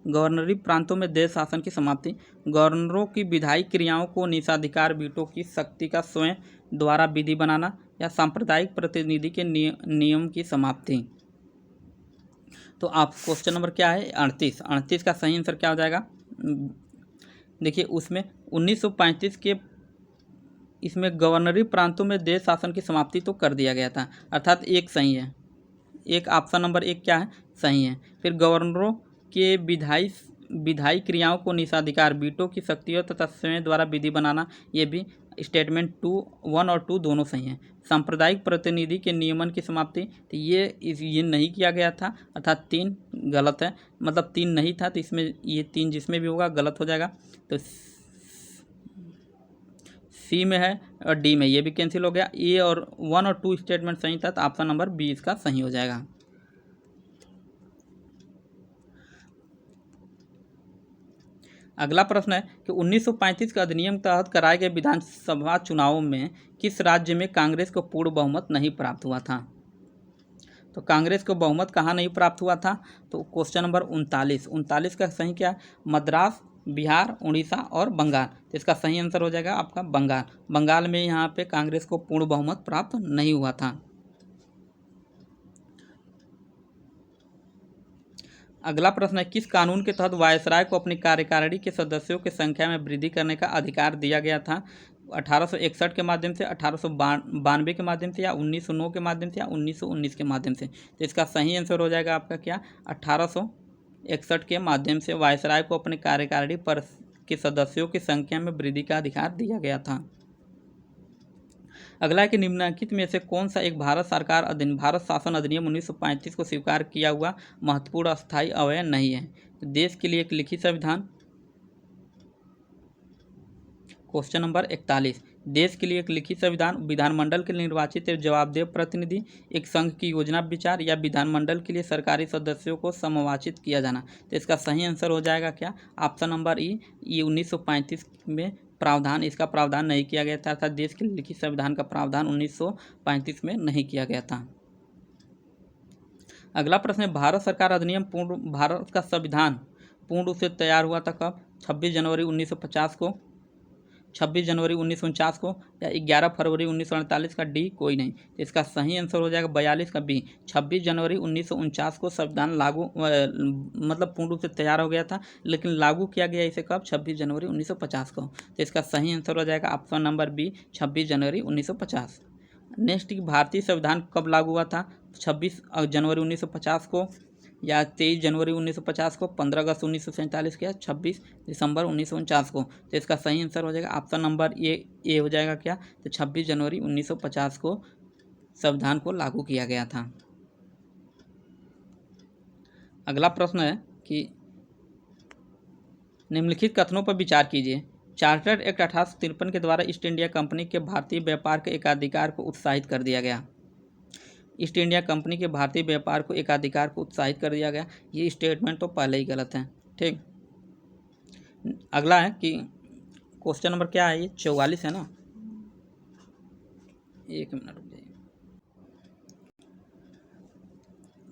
गवर्नरी प्रांतों में देश शासन की समाप्ति, गवर्नरों की विधायी क्रियाओं को निषेधाधिकार वीटो की शक्ति का स्वयं द्वारा विधि बनाना, या सांप्रदायिक प्रतिनिधि के नियम की समाप्ति। तो आप क्वेश्चन नंबर क्या है 38 का सही आंसर क्या हो जाएगा। देखिए उसमें 1935 के इसमें गवर्नरी प्रांतों में देश शासन की समाप्ति तो कर दिया गया था, अर्थात एक सही है, एक ऑप्शन नंबर 1 क्या है सही है। फिर गवर्नरों के विधायी क्रियाओं को निषेधाधिकार वीटो की शक्तियों तथा स्वयं द्वारा विधि बनाना, ये भी स्टेटमेंट 1 और 2 दोनों सही हैं। सांप्रदायिक प्रतिनिधि के नियमन की समाप्ति, तो ये नहीं किया गया था, अर्थात 3 गलत है, मतलब 3 नहीं था, तो इसमें ये 3 जिसमें भी होगा गलत हो जाएगा। तो सी में है और डी में ये भी कैंसिल हो गया। ए और 1 और 2 स्टेटमेंट सही था, तो ऑप्शन नंबर बी इसका सही हो जाएगा। अगला प्रश्न है कि 1935 के अधिनियम के तहत कराए गए विधानसभा चुनावों में किस राज्य में कांग्रेस को पूर्ण बहुमत नहीं प्राप्त हुआ था। तो कांग्रेस को बहुमत कहाँ नहीं प्राप्त हुआ था, तो क्वेश्चन नंबर 39 का सही क्या है, मद्रास, बिहार, उड़ीसा और बंगाल। तो इसका सही आंसर हो जाएगा आपका बंगाल में यहाँ पे कांग्रेस को पूर्ण बहुमत प्राप्त नहीं हुआ था। अगला प्रश्न है, किस कानून के तहत वायसराय को अपनी कार्यकारिणी के सदस्यों की संख्या में वृद्धि करने का अधिकार दिया गया था। 1861 के माध्यम से, 1892 के माध्यम से, या 1909 के माध्यम से, या 1919 के माध्यम से। तो इसका सही आंसर हो जाएगा आपका क्या, 1861 के माध्यम से वायसराय को अपने कार्यकारिणी पर के सदस्यों की संख्या में वृद्धि का अधिकार दिया गया था। अगला है कि निम्नलिखित में से कौन सा एक भारत शासन अधिनियम 1935 को स्वीकार किया हुआ महत्वपूर्ण अस्थायी अवयव नहीं है। तो देश के लिए एक लिखित संविधान, क्वेश्चन नंबर 41, देश के लिए एक लिखित संविधान, विधानमंडल के निर्वाचित एवं जवाबदेह प्रतिनिधि, एक संघ की योजना विचार, या विधानमंडल के लिए सरकारी सदस्यों को समावाचित किया जाना। तो इसका सही आंसर हो जाएगा क्या, ऑप्शन नंबर ई, ये 1935 में प्रावधान, इसका प्रावधान नहीं किया गया था, अर्थात देश के लिखित संविधान का प्रावधान 1935 में नहीं किया गया था। अगला प्रश्न है, भारत सरकार अधिनियम भारत का संविधान पूर्ण रूप से तैयार हुआ था कब, 26 जनवरी 1950 को, 26 जनवरी 1949 को, या 11 फरवरी 1948 का डी कोई नहीं। तो इसका सही आंसर हो जाएगा 42 का बी, 26 जनवरी 1949 को संविधान लागू मतलब पूर्ण रूप से तैयार हो गया था, लेकिन लागू किया गया इसे कब, 26 जनवरी 1950 को। तो इसका सही आंसर हो जाएगा ऑप्शन नंबर बी, 26 जनवरी 1950। नेक्स्ट, भारतीय संविधान कब लागू हुआ था, 26 जनवरी 1950 को, या 23 जनवरी 1950 को, 15 अगस्त 1947 को, या 26 दिसंबर 1949 को। तो इसका सही आंसर हो जाएगा ऑप्शन नंबर ए हो जाएगा क्या, तो 26 जनवरी 1950 को संविधान को लागू किया गया था। अगला प्रश्न है कि निम्नलिखित कथनों पर विचार कीजिए। चार्टर्ड एक्ट 1853 के द्वारा ईस्ट इंडिया कंपनी के भारतीय व्यापार के एकाधिकार को उत्साहित कर दिया गया। ईस्ट इंडिया कंपनी के भारतीय व्यापार को एकाधिकार को उत्साहित कर दिया गया, ये स्टेटमेंट तो पहले ही गलत है। ठीक, अगला है कि क्वेश्चन नंबर क्या है, ये 44 है ना, एक मिनट रुक जाइए।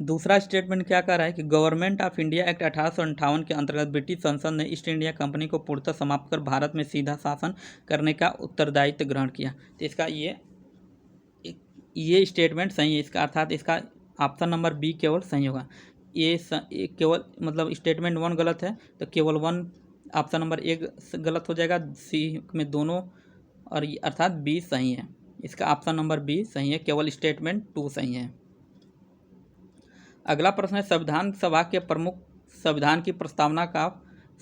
दूसरा स्टेटमेंट क्या कह रहा है कि गवर्नमेंट ऑफ इंडिया एक्ट 1858 के अंतर्गत ब्रिटिश संसद ने ईस्ट इंडिया कंपनी को पूर्णतः समाप्त कर भारत में सीधा शासन करने का उत्तरदायित्व ग्रहण किया। तो इसका ये स्टेटमेंट सही है, इसका अर्थात इसका ऑप्शन नंबर बी केवल सही होगा। ये केवल मतलब स्टेटमेंट 1 गलत है, तो केवल 1 ऑप्शन नंबर 1 गलत हो जाएगा, सी में दोनों, और अर्थात बी सही है। इसका ऑप्शन नंबर बी सही है, केवल स्टेटमेंट 2 सही है। अगला प्रश्न है, संविधान सभा के प्रमुख संविधान की प्रस्तावना का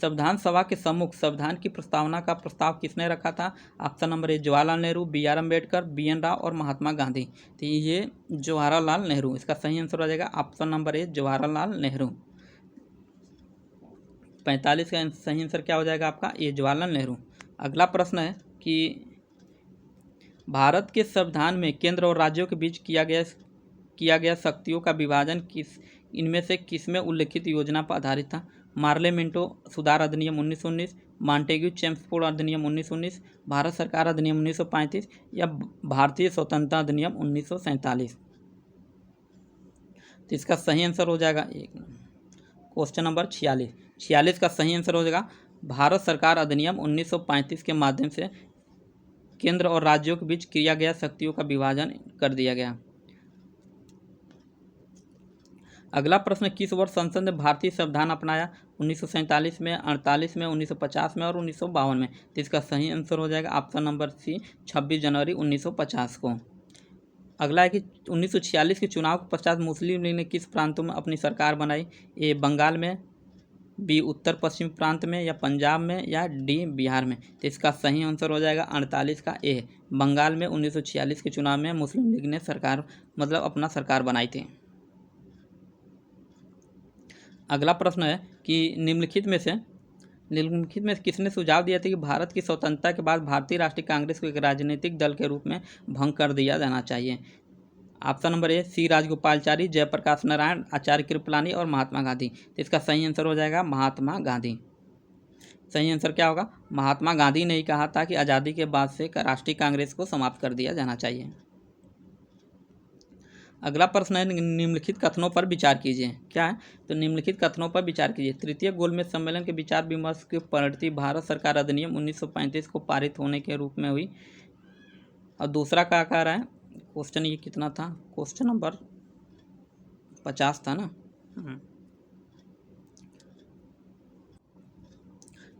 संविधान सभा के सम्मुख संविधान की प्रस्तावना का प्रस्ताव किसने रखा था? Option number A Jawaharlal Nehru, B R Ambedkar, B N Rao और महात्मा गांधी। तो ये जवाहरलाल नेहरू, इसका सही आंसर हो जाएगा option number A Jawaharlal Nehru. 45 का सही आंसर क्या हो जाएगा आपका? ये जवाहरलाल नेहरू। अगला प्रश्न है कि भारत के संविधान में केंद्र और राज्यों के बीच किया गया शक्तियों का विभाजन इनमें से किसमें उल्लिखित योजना पर आधारित था? मार्ले मिंटो सुधार अधिनियम 1919, मॉन्टेग्यू चेम्सफोर्ड अधिनियम 1919, भारत सरकार अधिनियम 1935 या भारतीय स्वतंत्रता अधिनियम 1947। तो इसका सही आंसर हो जाएगा क्वेश्चन नंबर 46 का सही आंसर हो जाएगा भारत सरकार अधिनियम 1935 के माध्यम से केंद्र और राज्यों के बीच किया गया शक्तियों का विभाजन कर दिया गया। अगला प्रश्न, किस वर्ष संसद ने भारतीय संविधान अपनाया? 1947 में, 48 में, 1950 में और 1952 में। तो इसका सही आंसर हो जाएगा ऑप्शन नंबर सी 26 जनवरी 1950 को। अगला है कि 1946 के चुनाव के पश्चात मुस्लिम लीग ने किस प्रांतों में अपनी सरकार बनाई? ए बंगाल में, बी उत्तर पश्चिम प्रांत में या पंजाब में या डी बिहार में। तो इसका सही आंसर हो जाएगा 48 का ए बंगाल में 1946 के चुनाव में मुस्लिम लीग ने सरकार अपना सरकार बनाई थी। अगला प्रश्न है कि निम्नलिखित में किसने सुझाव दिया था कि भारत की स्वतंत्रता के बाद भारतीय राष्ट्रीय कांग्रेस को एक राजनीतिक दल के रूप में भंग कर दिया जाना चाहिए? ऑप्शन नंबर ए सी राजगोपालचारी, जयप्रकाश नारायण, आचार्य कृपलानी और महात्मा गांधी। तो इसका सही आंसर हो जाएगा महात्मा गांधी। सही आंसर क्या होगा? महात्मा गांधी ने ही कहा था कि आज़ादी के बाद से राष्ट्रीय कांग्रेस को समाप्त कर दिया जाना चाहिए। अगला प्रश्न है निम्नलिखित कथनों पर विचार कीजिए। क्या है? तो निम्नलिखित कथनों पर विचार कीजिए। तृतीय गोलमेज सम्मेलन के विचार विमर्श की परिणति भारत सरकार अधिनियम 1935 को पारित होने के रूप में हुई। और दूसरा क्या कह रहा है? क्वेश्चन ये कितना था? क्वेश्चन नंबर 50 था ना।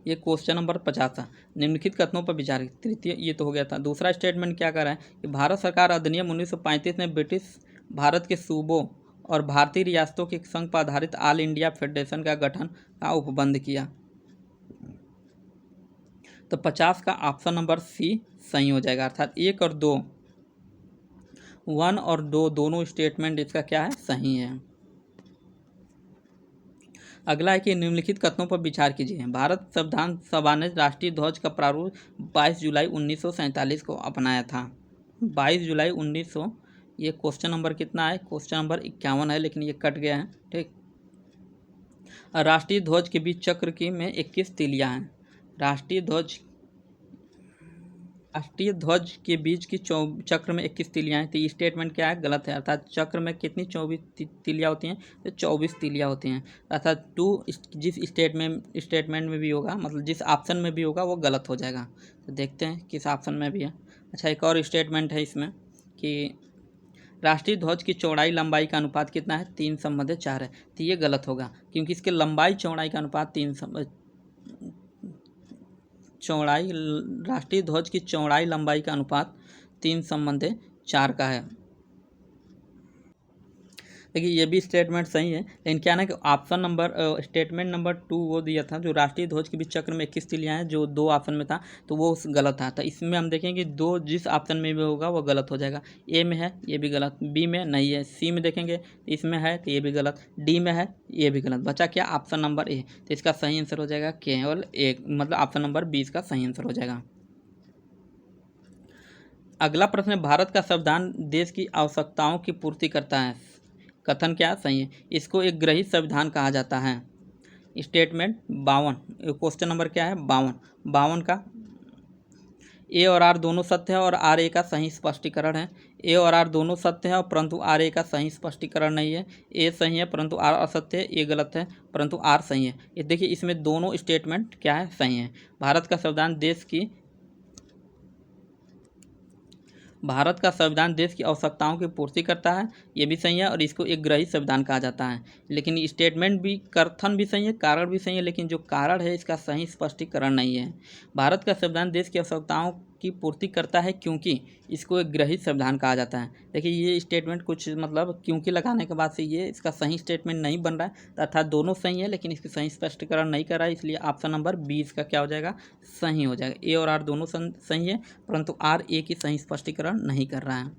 ये क्वेश्चन नंबर 50 था। निम्नलिखित कथनों पर विचार। तृतीय ये तो हो गया था। दूसरा स्टेटमेंट क्या कर रहा है कि भारत सरकार अधिनियम 1935 ने ब्रिटिश भारत के सूबों और भारतीय रियासतों के संघ पर आधारित ऑल इंडिया फेडरेशन का गठन का उपबंध किया। तो 50 का ऑप्शन नंबर सी सही हो जाएगा, अर्थात 1 और 2 1 और 2 दोनों स्टेटमेंट इसका क्या है? सही है। अगला है कि निम्नलिखित कथनों पर विचार कीजिए। भारत संविधान सभा ने राष्ट्रीय ध्वज का प्रारूप 22 जुलाई 1947 को अपनाया था। 22 जुलाई 1900। ये क्वेश्चन नंबर कितना है? क्वेश्चन नंबर 51 है, लेकिन ये कट गया है। ठीक। राष्ट्रीय ध्वज के बीच चक्र की में 21 तीलियां हैं। राष्ट्रीय ध्वज के बीच की चक्र में 21 तीलियां हैं। तो ये स्टेटमेंट क्या है? गलत है। अर्थात चक्र में कितनी 24 तीलियां होती हैं? तो 24 तीलियां होती हैं। अर्थात 2 जिस स्टेटमेंट में भी होगा, मतलब जिस ऑप्शन में भी होगा वो गलत हो जाएगा। तो देखते हैं किस ऑप्शन में भी है। अच्छा, एक और स्टेटमेंट है इसमें कि राष्ट्रीय ध्वज की चौड़ाई लंबाई का अनुपात कितना है? 3/4 है। तो ये गलत होगा, क्योंकि इसके लंबाई चौड़ाई का अनुपात राष्ट्रीय ध्वज की चौड़ाई लंबाई का अनुपात 3/4 का है। देखिए ये भी स्टेटमेंट सही है, लेकिन क्या ना कि ऑप्शन नंबर स्टेटमेंट नंबर 2 वो दिया था जो राष्ट्रीय ध्वज के बीच चक्र में 21 तीलियां हैं, जो 2 ऑप्शन में था, तो वो गलत था। तो इसमें हम देखेंगे 2 जिस ऑप्शन में भी होगा वो गलत हो जाएगा। ए में है, ये भी गलत। बी में नहीं है। सी में देखेंगे तो इसमें है, तो ये भी गलत। डी में है, ये भी गलत। बचा क्या? ऑप्शन नंबर ए। तो इसका सही आंसर हो जाएगा केवल एक, मतलब ऑप्शन नंबर 20 का सही आंसर हो जाएगा। अगला प्रश्न है, भारत का संविधान देश की आवश्यकताओं की पूर्ति करता है। कथन क्या सही है? इसको एक ग्रहित संविधान कहा जाता है। स्टेटमेंट 52। क्वेश्चन नंबर क्या है? 52 का ए और आर दोनों सत्य है और आर ए का सही स्पष्टीकरण है। ए और आर दोनों सत्य है, परंतु आर ए का सही स्पष्टीकरण नहीं है। ए सही है परंतु आर असत्य है। ए गलत है परंतु आर सही है। ये देखिए इसमें दोनों स्टेटमेंट क्या है? सही है। भारत का संविधान देश की आवश्यकताओं की पूर्ति करता है, ये भी सही है, और इसको एक ग्रहित संविधान कहा जाता है। लेकिन स्टेटमेंट भी, कथन भी सही है, कारण भी सही है, लेकिन जो कारण है इसका सही स्पष्टीकरण नहीं है। भारत का संविधान देश की आवश्यकताओं की पूर्ति करता है क्योंकि इसको एक ग्रहित संविधान कहा जाता है। देखिए ये स्टेटमेंट कुछ मतलब क्योंकि लगाने के बाद से ये इसका सही स्टेटमेंट नहीं बन रहा है, तो अर्थात दोनों सही है लेकिन इसकी सही स्पष्टीकरण नहीं कर रहा है, इसलिए ऑप्शन नंबर 20 का क्या हो जाएगा, सही हो जाएगा। ए और आर दोनों सही है, परंतु आर ए की सही स्पष्टीकरण नहीं कर रहा है।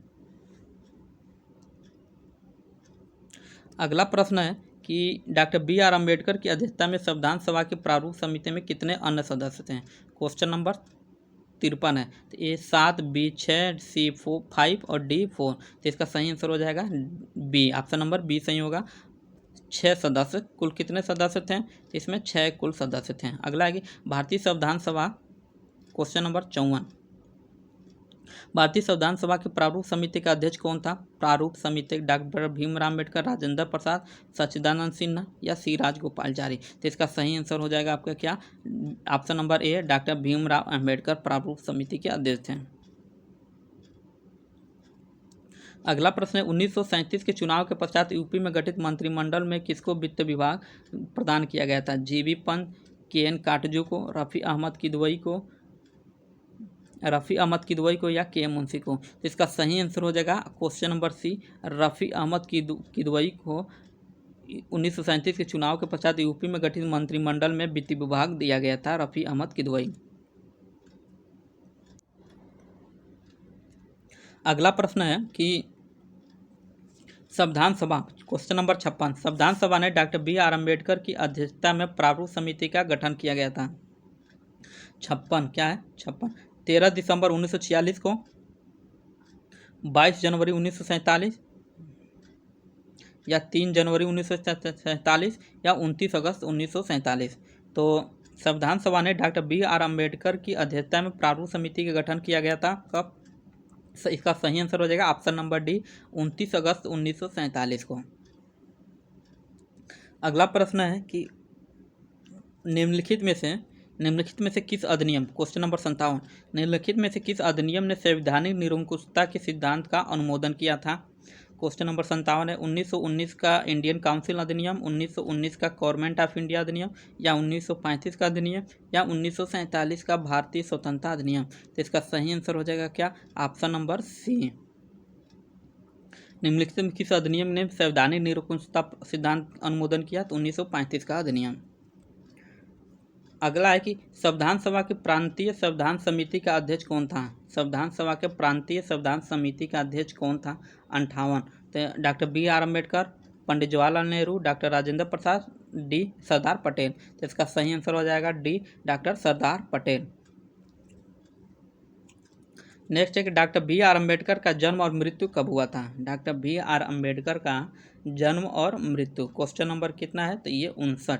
अगला प्रश्न है कि डॉक्टर बी आर अम्बेडकर की अध्यक्षता में संविधान सभा की प्रारूप समिति में कितने अन्य सदस्य थे। क्वेश्चन नंबर 53 है। तो ए 7, बी 6, सी 5 और डी 4। तो इसका सही आंसर हो जाएगा बी, ऑप्शन नंबर बी सही होगा। 6 सदस्य, कुल कितने सदस्य थे, तो इसमें 6 कुल सदस्य थे। अगला है कि भारतीय संविधान सभा, क्वेश्चन नंबर 54, भारतीय संविधान सभा की प्रारूप समिति का अध्यक्ष कौन था। प्रारूप समिति डॉक्टर भीमराव अम्बेडकर, राजेंद्र प्रसाद, सच्चिदानंद सिन्हा या सी राजगोपालचारी। तो इसका सही आंसर हो जाएगा आपका क्या, ऑप्शन नंबर ए, डॉक्टर भीमराव अम्बेडकर प्रारूप समिति के अध्यक्ष थे। अगला प्रश्न है 1937 के चुनाव के पश्चात यूपी में गठित मंत्रिमंडल में किसको वित्त विभाग प्रदान किया गया था। जीबी पंत, के एन काटजू को, रफ़ी अहमद किदवई को या के एम मुंशी को। तो इसका सही आंसर हो जाएगा question number C, Rafi Ahmed Kidwai को 1937 के चुनाव के पश्चात यूपी में गठित मंत्रिमंडल में वित्त विभाग दिया गया था, रफ़ी अहमद किदवई। अगला प्रश्न है कि संविधान सभा, क्वेश्चन नंबर 56, संविधान सभा ने डॉक्टर बी आर अम्बेडकर की अध्यक्षता में प्रारूप समिति का गठन किया गया था। 56 क्या है, 56 13 दिसंबर 1946 को, 22 जनवरी 1947 या 3 जनवरी 1947 या 29 अगस्त 1947। तो संविधान सभा ने डॉक्टर बी आर अम्बेडकर की अध्यक्षता में प्रारूप समिति का गठन किया गया था कब। इसका सही आंसर हो जाएगा ऑप्शन नंबर डी, 29 अगस्त 1947 को। अगला प्रश्न है कि निम्नलिखित में से किस अधिनियम, क्वेश्चन नंबर 57, निम्नलिखित में से किस अधिनियम ने संवैधानिक निरंकुशता के सिद्धांत का अनुमोदन किया था। क्वेश्चन नंबर 57 है 1919 का इंडियन काउंसिल अधिनियम, 1919 का गवर्नमेंट ऑफ इंडिया अधिनियम या 1935 का अधिनियम या 1947 का भारतीय स्वतंत्रता अधिनियम। तो इसका सही आंसर हो जाएगा क्या, ऑप्शन नंबर सी। निम्नलिखित में किस अधिनियम ने संवैधानिक निरंकुशता सिद्धांत अनुमोदन किया, तो 1935 का अधिनियम। अगला है कि संविधान सभा की प्रांतीय संविधान समिति का अध्यक्ष कौन था। संविधान सभा के प्रांतीय संविधान समिति का अध्यक्ष कौन था, 58। तो doctor B R Ambedkar, Pandit Jawaharlal Nehru, doctor Rajendra Prasad, D Sardar Patel. तो इसका सही आंसर हो जाएगा D, doctor Sardar Patel. Next है कि डॉक्टर बी आर अम्बेडकर का जन्म और मृत्यु कब हुआ था। डॉक्टर बी आर अम्बेडकर का जन्म और मृत्यु, क्वेश्चन नंबर कितना है, तो ये 59,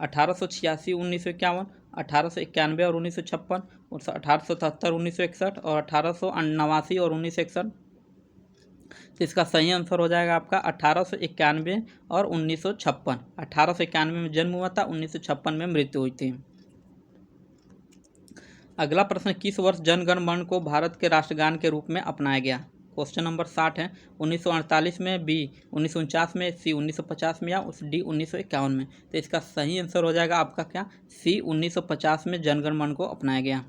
1886, 1951, 1891 और 1956, 1877, 1961 और 1889 और 1961। तो इसका सही आंसर हो जाएगा आपका 1891 और 1956। 1891 में जन्म हुआ था, 1956 में मृत्यु हुई थी। अगला प्रश्न, किस वर्ष जन गण मन को भारत के राष्ट्रगान के रूप में अपनाया गया। क्वेश्चन नंबर 60 है 1948 में, बी 1949 में, सी 1950 में या डी 1951 में। तो इसका सही आंसर हो जाएगा आपका क्या, सी 1950 में जनगण मन को अपनाया गया।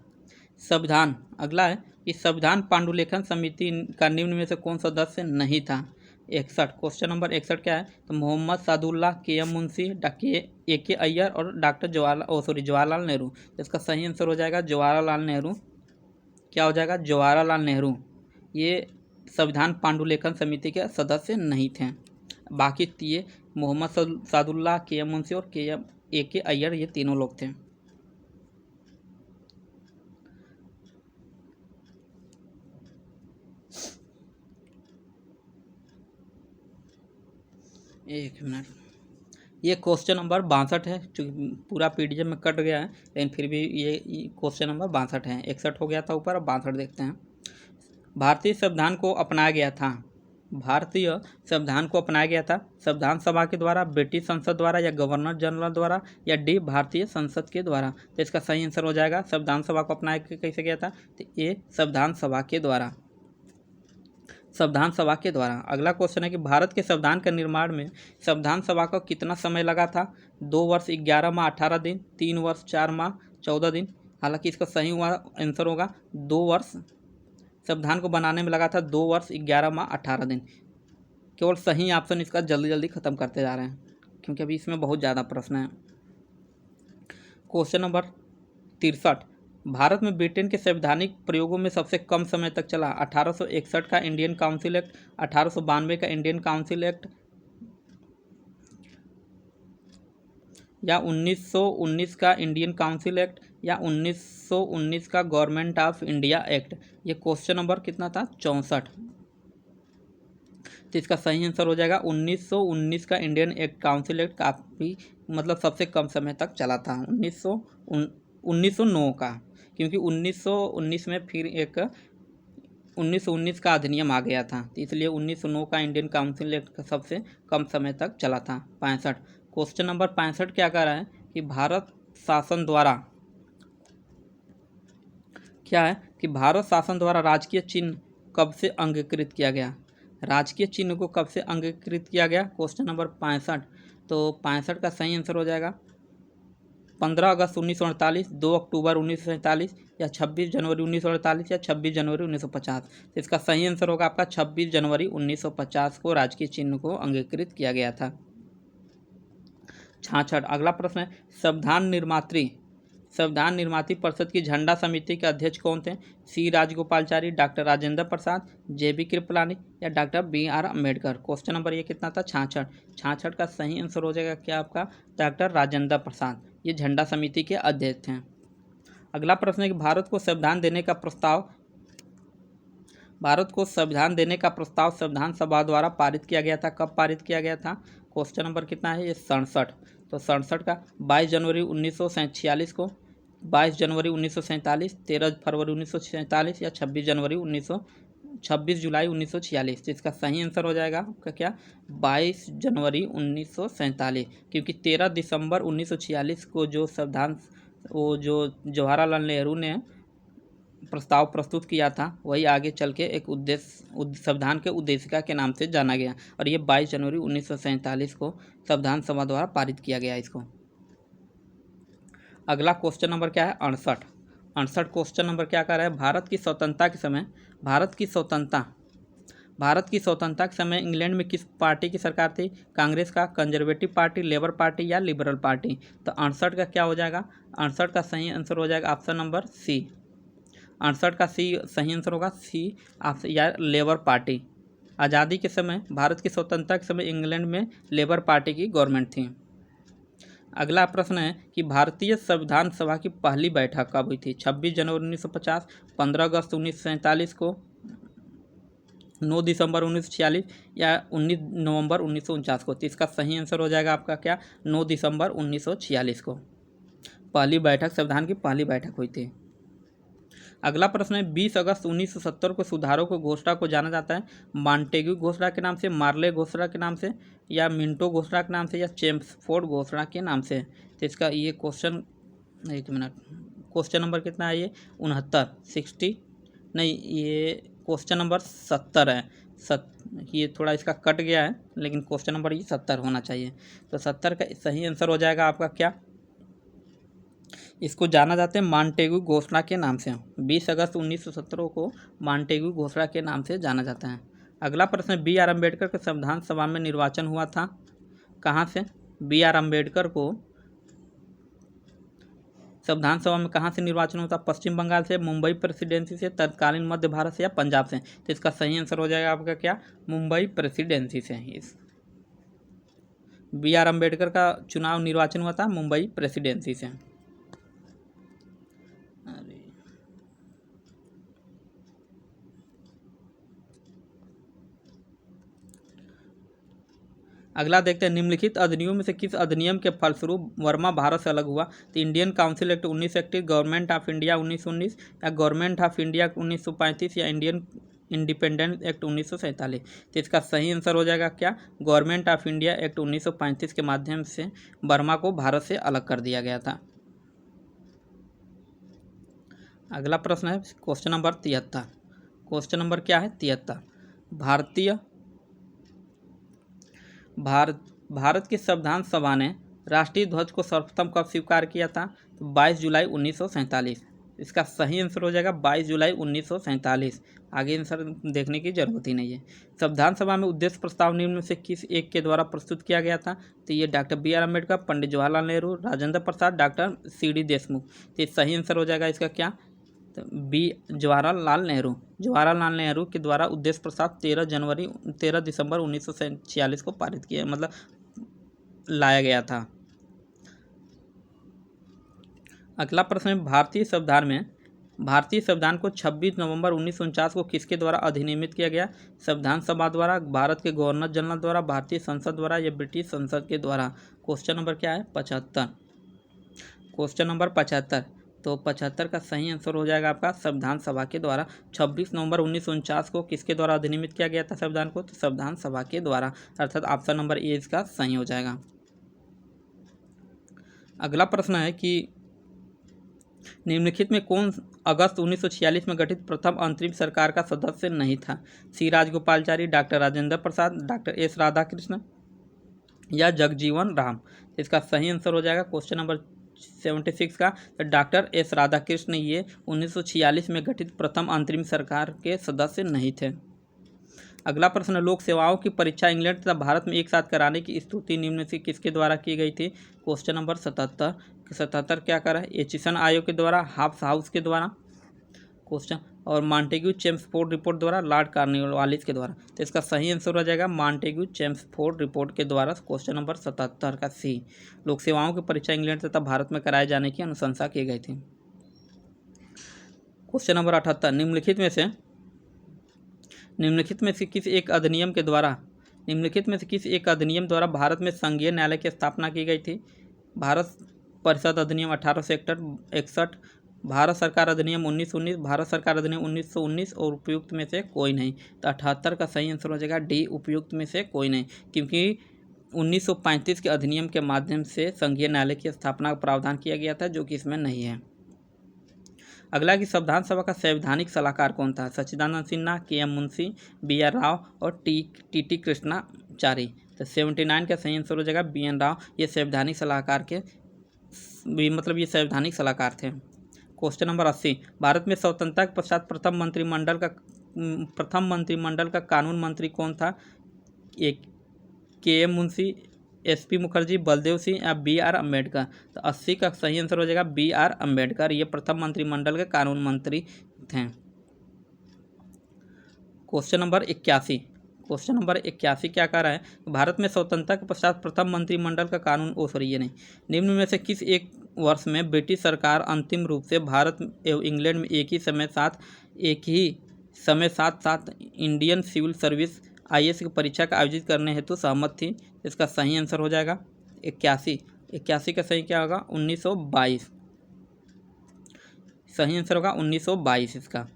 संविधान, अगला है कि संविधान पांडुलेखन समिति का निम्न में से कौन सदस्य नहीं था। 61, क्वेश्चन नंबर 61 क्या है, तो मोहम्मद सादुल्लाह, के एम मुंशी, ए के अय्यर और डॉक्टर जवाहरलाल नेहरू। तो इसका सही आंसर हो जाएगा जवाहरलाल नेहरू। क्या हो जाएगा, जवाहरलाल नेहरू। ये संविधान पांडुलेखन समिति के सदस्य नहीं थे। बाकी ये मोहम्मद सादुल्लाह, के एम मुंशी और ए के अय्यर, ये तीनों लोग थे। एक मिनट, ये क्वेश्चन नंबर 62 है, चूँकि पूरा पीडीएफ में कट गया है, लेकिन फिर भी ये क्वेश्चन नंबर 62 है। 61 हो गया था ऊपर, अब 62 देखते हैं। भारतीय संविधान को अपनाया गया था, भारतीय संविधान को अपनाया गया था संविधान सभा के द्वारा, ब्रिटिश संसद द्वारा या गवर्नर जनरल द्वारा या डी भारतीय संसद के द्वारा। तो इसका सही आंसर हो जाएगा संविधान सभा को अपनाया कैसे गया था, तो ये संविधान सभा के द्वारा, संविधान सभा के द्वारा। अगला क्वेश्चन है कि भारत के संविधान के निर्माण में संविधान सभा को कितना समय लगा था। 2 वर्ष 11 माह 18 दिन, 3 वर्ष 4 माह 14 दिन हालांकि इसका सही हुआ आंसर होगा 2 वर्ष। संविधान को बनाने में लगा था 2 वर्ष 11 माह 18 दिन। केवल सही ऑप्शन इसका जल्दी जल्दी खत्म करते जा रहे हैं क्योंकि अभी इसमें बहुत ज़्यादा प्रश्न है। क्वेश्चन नंबर 63, भारत में ब्रिटेन के संवैधानिक प्रयोगों में सबसे कम समय तक चला। 1861 का इंडियन काउंसिल एक्ट, 1892 का इंडियन काउंसिल एक्ट, या 1919 का इंडियन काउंसिल एक्ट, या 1919 का गवर्नमेंट ऑफ इंडिया एक्ट। ये क्वेश्चन नंबर कितना था? 64। तो इसका सही आंसर हो जाएगा 1919 का इंडियन एक्ट काउंसिल एक्ट। काफ़ी मतलब सबसे कम समय तक चला था 1909 का, क्योंकि 1919 में फिर एक 1919 का अधिनियम आ गया था, तो इसलिए 1909 का इंडियन काउंसिल एक्ट सबसे कम समय तक चला था। 65, क्वेश्चन नंबर 65 क्या कह रहा है कि भारत शासन द्वारा क्या है कि भारत शासन द्वारा राजकीय चिन्ह कब से अंगीकृत किया गया। राजकीय चिन्ह को कब से अंगीकृत किया गया? Question number 65। तो 65 का सही आंसर हो जाएगा 15 अगस्त 1948, 2 अक्टूबर 1947, या 26 जनवरी 1948, या 26 जनवरी 1950। तो इसका सही आंसर होगा आपका 26 जनवरी 1950 को राजकीय चिन्ह को अंगीकृत किया गया था। 66, अगला प्रश्न है संविधान निर्मात्री परिषद की झंडा समिति के अध्यक्ष कौन थे? सी राजगोपालचारी, डॉक्टर राजेंद्र प्रसाद, जेबी कृपलानी, या doctor BR Ambedkar. Question number ये कितना था? 66। 66 का सही आंसर हो जाएगा क्या आपका? डॉक्टर राजेंद्र प्रसाद, ये झंडा समिति के अध्यक्ष हैं। अगला प्रश्न है कि भारत को संविधान देने का प्रस्ताव संविधान सभा द्वारा पारित किया गया था। कब पारित किया गया था? क्वेश्चन नंबर कितना है? ये 67। तो 67 का 22 जनवरी 1946 को, 22 जनवरी 1947, 13 फरवरी 1947, या 26 जुलाई 1946। तो इसका सही आंसर हो जाएगा आपका क्या? 22 जनवरी 1947, क्योंकि 13 दिसंबर 1946 को जो जवाहरलाल नेहरू ने प्रस्ताव प्रस्तुत किया था, वही आगे चल के एक संविधान के उद्देशिका के नाम से जाना गया, और ये 22 जनवरी 1947 को संविधान सभा द्वारा पारित किया गया इसको। अगला क्वेश्चन नंबर क्या है? 68। 68 क्वेश्चन नंबर क्या कर रहा है? भारत की स्वतंत्रता के समय इंग्लैंड में किस पार्टी की सरकार थी? कांग्रेस का, कंजर्वेटिव पार्टी, लेबर पार्टी, या लिबरल पार्टी। तो 68 का क्या हो जाएगा? 68 का सही आंसर हो जाएगा ऑप्शन नंबर सी। 68 का सही आंसर होगा सी ऑप्शन, या लेबर पार्टी। आज़ादी के समय, भारत की स्वतंत्रता के समय इंग्लैंड में लेबर पार्टी की गवर्नमेंट थी। अगला प्रश्न है कि भारतीय संविधान सभा की पहली बैठक कब हुई थी? 26 जनवरी 1950, 15 अगस्त 1947 को, 9 दिसंबर 1946, या 19 नवंबर 1949 को। तो इसका सही आंसर हो जाएगा आपका क्या? 9 दिसंबर 1946 को संविधान की पहली बैठक हुई थी। अगला प्रश्न है 20 अगस्त 1970 को सुधारों को घोषणा को जाना जाता है मॉन्टेग्यू घोषणा के नाम से, मार्ले घोषणा के नाम से, या मिंटो घोषणा के नाम से, या चेम्सफोर्ड घोषणा के नाम से। तो इसका ये क्वेश्चन, एक मिनट, क्वेश्चन नंबर कितना है? ये 69 नहीं, ये क्वेश्चन नंबर 70 है। ये थोड़ा इसका कट गया है, लेकिन क्वेश्चन नंबर ये 70 होना चाहिए। तो 70 का सही आंसर हो जाएगा आपका क्या? इसको जाना जाते हैं मॉन्टेग्यू घोषणा के नाम से। 20 अगस्त 1970 को मॉन्टेग्यू घोषणा के नाम से जाना जाता है। अगला प्रश्न, BR अम्बेडकर के संविधान सभा में निर्वाचन हुआ था कहाँ से? BR अम्बेडकर को संविधान सभा में कहाँ से निर्वाचन होता? पश्चिम बंगाल से, मुंबई प्रेसिडेंसी से, तत्कालीन मध्य भारत से, या पंजाब से। तो इसका सही आंसर हो जाएगा आपका क्या? मुंबई प्रेसिडेंसी से। इस BR अम्बेडकर का चुनाव निर्वाचन हुआ था मुंबई प्रेसिडेंसी से। अगला देखते हैं, निम्नलिखित अधिनियमों में से किस अधिनियम के फलस्वरूप वर्मा भारत से अलग हुआ? तो Indian council act 1931, government of India 1919, या गवर्नमेंट ऑफ इंडिया 1935, या इंडियन इंडिपेंडेंस एक्ट 1947। तो इसका सही आंसर हो जाएगा क्या? गवर्नमेंट ऑफ इंडिया एक्ट 1935 के माध्यम से वर्मा को भारत से अलग कर दिया गया था। अगला प्रश्न है क्वेश्चन नंबर 73। क्वेश्चन नंबर क्या है? 73। भारत की संविधान सभा ने राष्ट्रीय ध्वज को सर्वप्रथम कब स्वीकार किया था? तो 22 जुलाई 1947। इसका सही आंसर हो जाएगा 22 जुलाई 1947। आगे आंसर देखने की जरूरत ही नहीं है। संविधान सभा में उद्देश्य प्रस्ताव निम्न में से किस एक के द्वारा प्रस्तुत किया गया था? तो ये doctor B R Ambedkar, Pandit Jawaharlal Nehru, Rajendra Prasad, doctor C D Deshmukh. तो सही आंसर हो जाएगा इसका क्या? तो बी जवाहरलाल नेहरू के द्वारा उद्देश्य प्रस्ताव 13 दिसंबर 1946 को पारित किया, मतलब लाया गया था। अगला प्रश्न है, भारतीय संविधान को 26 नवंबर 1949 को किसके द्वारा अधिनियमित किया गया? संविधान सभा द्वारा, भारत के गवर्नर जनरल द्वारा, भारतीय संसद द्वारा या ब्रिटिश संसद के द्वारा? क्वेश्चन नंबर क्या है? 75। Question number 75। तो 75 का सही आंसर हो जाएगा आपका संविधान सभा के द्वारा। 26 नवंबर 1949 को किसके द्वारा अधिनियमित किया गया था संविधान को? तो संविधान सभा के द्वारा, अर्थात ऑप्शन नंबर ए इसका सही हो जाएगा। अगला प्रश्न है कि निम्नलिखित में कौन अगस्त 1946 में गठित प्रथम अंतरिम सरकार का सदस्य नहीं था? सी Rajagopalachari, doctor Rajendra Prasad, doctor S Radhakrishna या जगजीवन राम? इसका सही आंसर हो जाएगा क्वेश्चन नंबर 76 का, तो डॉक्टर एस राधाकृष्ण ये 1946 में गठित प्रथम अंतरिम सरकार के सदस्य नहीं थे। अगला प्रश्न, लोक सेवाओं की परीक्षा इंग्लैंड तथा भारत में एक साथ कराने की स्तुति निम्न में से किसके द्वारा की गई थी? क्वेश्चन नंबर 77 क्या करा है? एचिसन आयोग के द्वारा, हाफ्स हाउस के द्वारा क्वेश्चन, और मॉन्टेग्यू चेम्सफोर्ड रिपोर्ट द्वारा, लॉर्ड कॉर्नवालिस के द्वारा? तो इसका सही आंसर हो जाएगा मॉन्टेग्यू चेम्सफोर्ड रिपोर्ट के द्वारा, क्वेश्चन नंबर 77 का सी। लोक सेवाओं की परीक्षा इंग्लैंड तथा भारत में कराए जाने की अनुशंसा की गई थी। क्वेश्चन नंबर 78, निम्नलिखित में से किस एक अधिनियम द्वारा भारत में संघीय न्यायालय की स्थापना की गई थी? भारत परिषद अधिनियम 1861, भारत सरकार अधिनियम 1919, भारत सरकार अधिनियम 1919 और उपयुक्त में से कोई नहीं? तो 78 का सही आंसर हो जाएगा डी, उपयुक्त में से कोई नहीं, क्योंकि 1935 के अधिनियम के माध्यम से संघीय न्यायालय की स्थापना का प्रावधान किया गया था, जो कि इसमें नहीं है। अगला कि संविधान सभा का संवैधानिक सलाहकार कौन था? Sachchidananda Sinha, K M Munshi, B R Rao और टी कृष्णाचारी? तो 79 का सही आंसर हो जाएगा बी एन राव। ये संवैधानिक सलाहकार थे। क्वेश्चन नंबर 80, भारत में स्वतंत्रता के पश्चात प्रथम मंत्रिमंडल का कानून मंत्री कौन था? एक K M Munshi, S P Mukherjee, Baldev Singh या बी आर अम्बेडकर? तो 80 का सही आंसर हो जाएगा बी आर अम्बेडकर, ये प्रथम मंत्रिमंडल के कानून मंत्री थे। क्वेश्चन नंबर 81 क्या कह रहा है? भारत में स्वतंत्रता के पश्चात प्रथम मंत्रिमंडल का कानून निम्न में से किस एक वर्ष में ब्रिटिश सरकार अंतिम रूप से भारत एवं इंग्लैंड में एक ही समय साथ इंडियन सिविल सर्विस IAS की परीक्षा का आयोजित करने हेतु सहमत थी? इसका सही आंसर हो जाएगा 81 का सही क्या होगा? 1922। सही आंसर होगा 1922 इसका।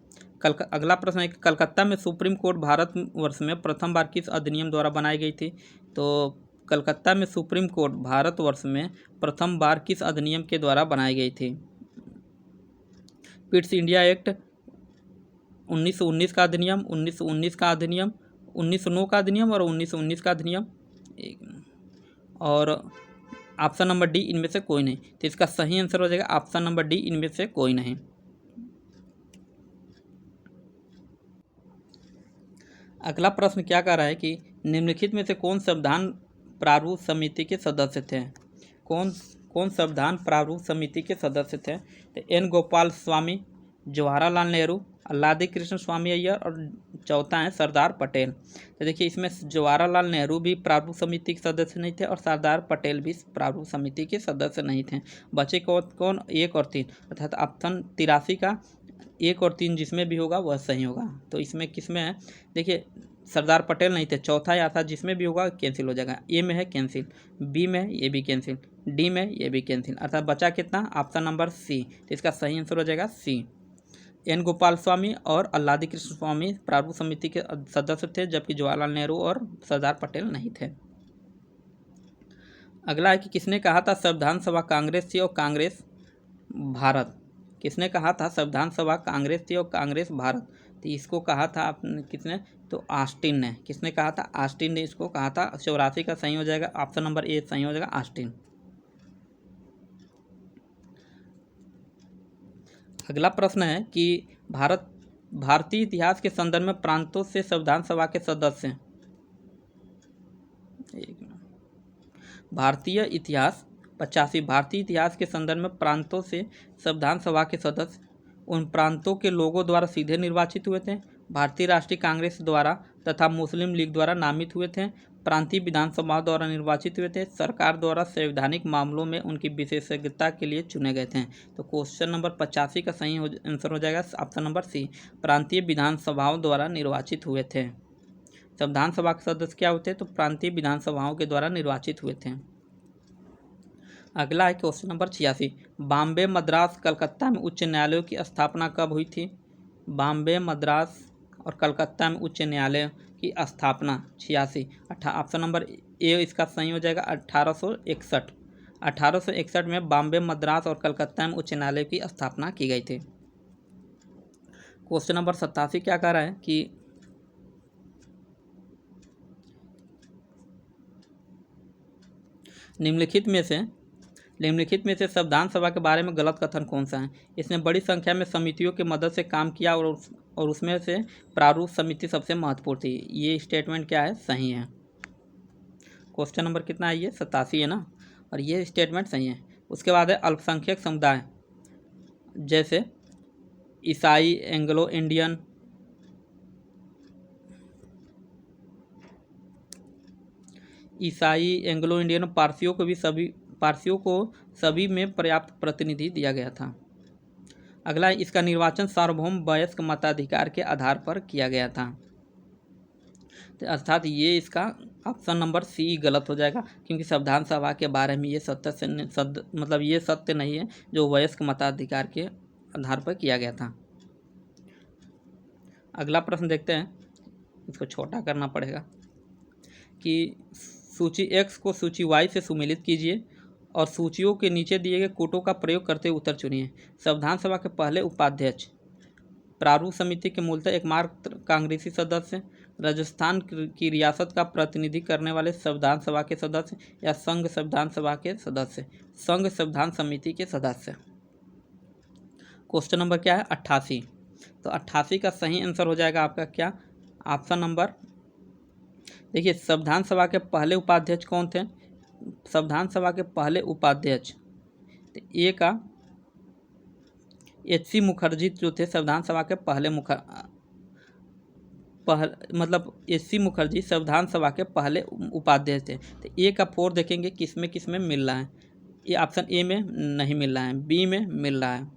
अगला प्रश्न है, कलकत्ता में सुप्रीम कोर्ट भारतवर्ष में प्रथम बार किस अधिनियम द्वारा बनाई गई थी? तो कलकत्ता में सुप्रीम कोर्ट भारतवर्ष में प्रथम बार किस अधिनियम के द्वारा बनाई गई थी? पिट्स इंडिया एक्ट, 1919 का अधिनियम, 1919 का अधिनियम, 1909 का अधिनियम और 1919 का अधिनियम, और ऑप्शन नंबर डी इनमें से कोई नहीं। तो इसका सही आंसर हो जाएगा ऑप्शन नंबर डी, इनमें से कोई नहीं। अगला प्रश्न क्या कह रहा है कि निम्नलिखित में से कौन संविधान प्रारूप समिति के सदस्य थे? कौन संविधान प्रारूप समिति के सदस्य थे? तो एन गोपाल स्वामी, जवाहरलाल नेहरू, अल्लादी कृष्ण स्वामी अय्यर और चौथा है सरदार पटेल। तो देखिए इसमें जवाहरलाल नेहरू भी प्रारूप समिति के सदस्य नहीं थे और सरदार पटेल भी प्रारूप समिति के सदस्य नहीं थे। बचे कौन? 1 और 3, अर्थात ऑप्शन 83 का 1 और 3 जिसमें भी होगा वह सही होगा। तो इसमें किसमें है? देखिए सरदार पटेल नहीं थे, चौथा या था जिसमें भी होगा कैंसिल हो जाएगा। ए में है कैंसिल, बी में है ये भी कैंसिल, डी में ये भी कैंसिल, अर्थात बचा कितना? Option number C. तो इसका सही आंसर हो जाएगा सी। एन गोपाल स्वामी और अल्लादी कृष्ण स्वामी प्रारूप समिति के सदस्य थे, जबकि जवाहरलाल नेहरू और सरदार पटेल नहीं थे। अगला है कि किसने कहा था संविधान सभा कांग्रेस थी और कांग्रेस भारत? किसने कहा था संविधान सभा कांग्रेस थी और कांग्रेस भारत? तो इसको कहा था आपने किसने? तो ऑस्टिन ने। किसने कहा था? ऑस्टिन ने इसको कहा था। 84 का सही हो जाएगा, ऑप्शन नंबर ए सही हो जाएगा ऑस्टिन। अगला प्रश्न है कि भारतीय इतिहास के संदर्भ में प्रांतों से संविधान सभा के सदस्य, भारतीय इतिहास 85, भारतीय इतिहास के संदर्भ में प्रांतों से संविधान सभा के सदस्य उन प्रांतों के लोगों द्वारा सीधे निर्वाचित हुए थे, भारतीय राष्ट्रीय कांग्रेस द्वारा तथा मुस्लिम लीग द्वारा नामित हुए थे, प्रांतीय विधानसभाओं द्वारा निर्वाचित हुए थे, सरकार द्वारा संवैधानिक मामलों में उनकी विशेषज्ञता के लिए चुने गए थे। तो क्वेश्चन नंबर 85 का सही आंसर हो जाएगा ऑप्शन नंबर सी, प्रांतीय विधानसभाओं द्वारा निर्वाचित हुए थे। संविधान सभा के सदस्य क्या होते हैं? तो प्रांतीय विधानसभाओं के द्वारा निर्वाचित हुए थे। अगला है क्वेश्चन नंबर 86, बॉम्बे, मद्रास, कलकत्ता में उच्च न्यायालयों की स्थापना कब हुई थी? बॉम्बे, मद्रास और कलकत्ता में उच्च न्यायालय की स्थापना 86, ऑप्शन नंबर ए इसका सही हो जाएगा 1861। 1861 में बॉम्बे, मद्रास और कलकत्ता में उच्च न्यायालय की स्थापना की गई थी। क्वेश्चन नंबर 87 क्या कह रहा है कि निम्नलिखित में से संविधान सभा के बारे में गलत कथन कौन सा है? इसने बड़ी संख्या में समितियों की मदद से काम किया और उसमें से प्रारूप समिति सबसे महत्वपूर्ण थी। ये स्टेटमेंट क्या है? सही है। क्वेश्चन नंबर कितना है? ये 87 है ना, और ये स्टेटमेंट सही है। उसके बाद है अल्पसंख्यक समुदाय, जैसे ईसाई, एंग्लो इंडियन, पारसियों को सभी में पर्याप्त प्रतिनिधि दिया गया था। अगला, इसका निर्वाचन सार्वभौम वयस्क मताधिकार के आधार पर किया गया था। तो अर्थात ये इसका ऑप्शन नंबर सी गलत हो जाएगा, क्योंकि संविधान सभा के बारे में ये ये सत्य नहीं है जो वयस्क मताधिकार के आधार पर किया गया था। अगला प्रश्न देखते हैं, इसको छोटा करना पड़ेगा कि सूची X को सूची Y से सुमेलित कीजिए और सूचियों के नीचे दिए गए कोटों का प्रयोग करते उत्तर चुनिए। संविधान सभा के पहले उपाध्यक्ष, प्रारूप समिति के मूलतः एकमात्र कांग्रेसी सदस्य, राजस्थान की रियासत का प्रतिनिधि करने वाले संविधान सभा के सदस्य, या संघ संविधान सभा के सदस्य, संघ संविधान समिति के सदस्य। क्वेश्चन नंबर क्या है? 88। तो 88 का सही आंसर हो जाएगा आपका क्या? ऑप्शन नंबर, देखिए संविधान सभा के पहले उपाध्यक्ष कौन थे? संविधान सभा के पहले उपाध्यक्ष तो ए का H.C. मुखर्जी जो थे संविधान सभा के H.C. मुखर्जी संविधान सभा के पहले उपाध्यक्ष थे। तो ए का 4 देखेंगे किस में मिल रहा है। ये ऑप्शन ए में नहीं मिल रहा है, बी में मिल रहा है,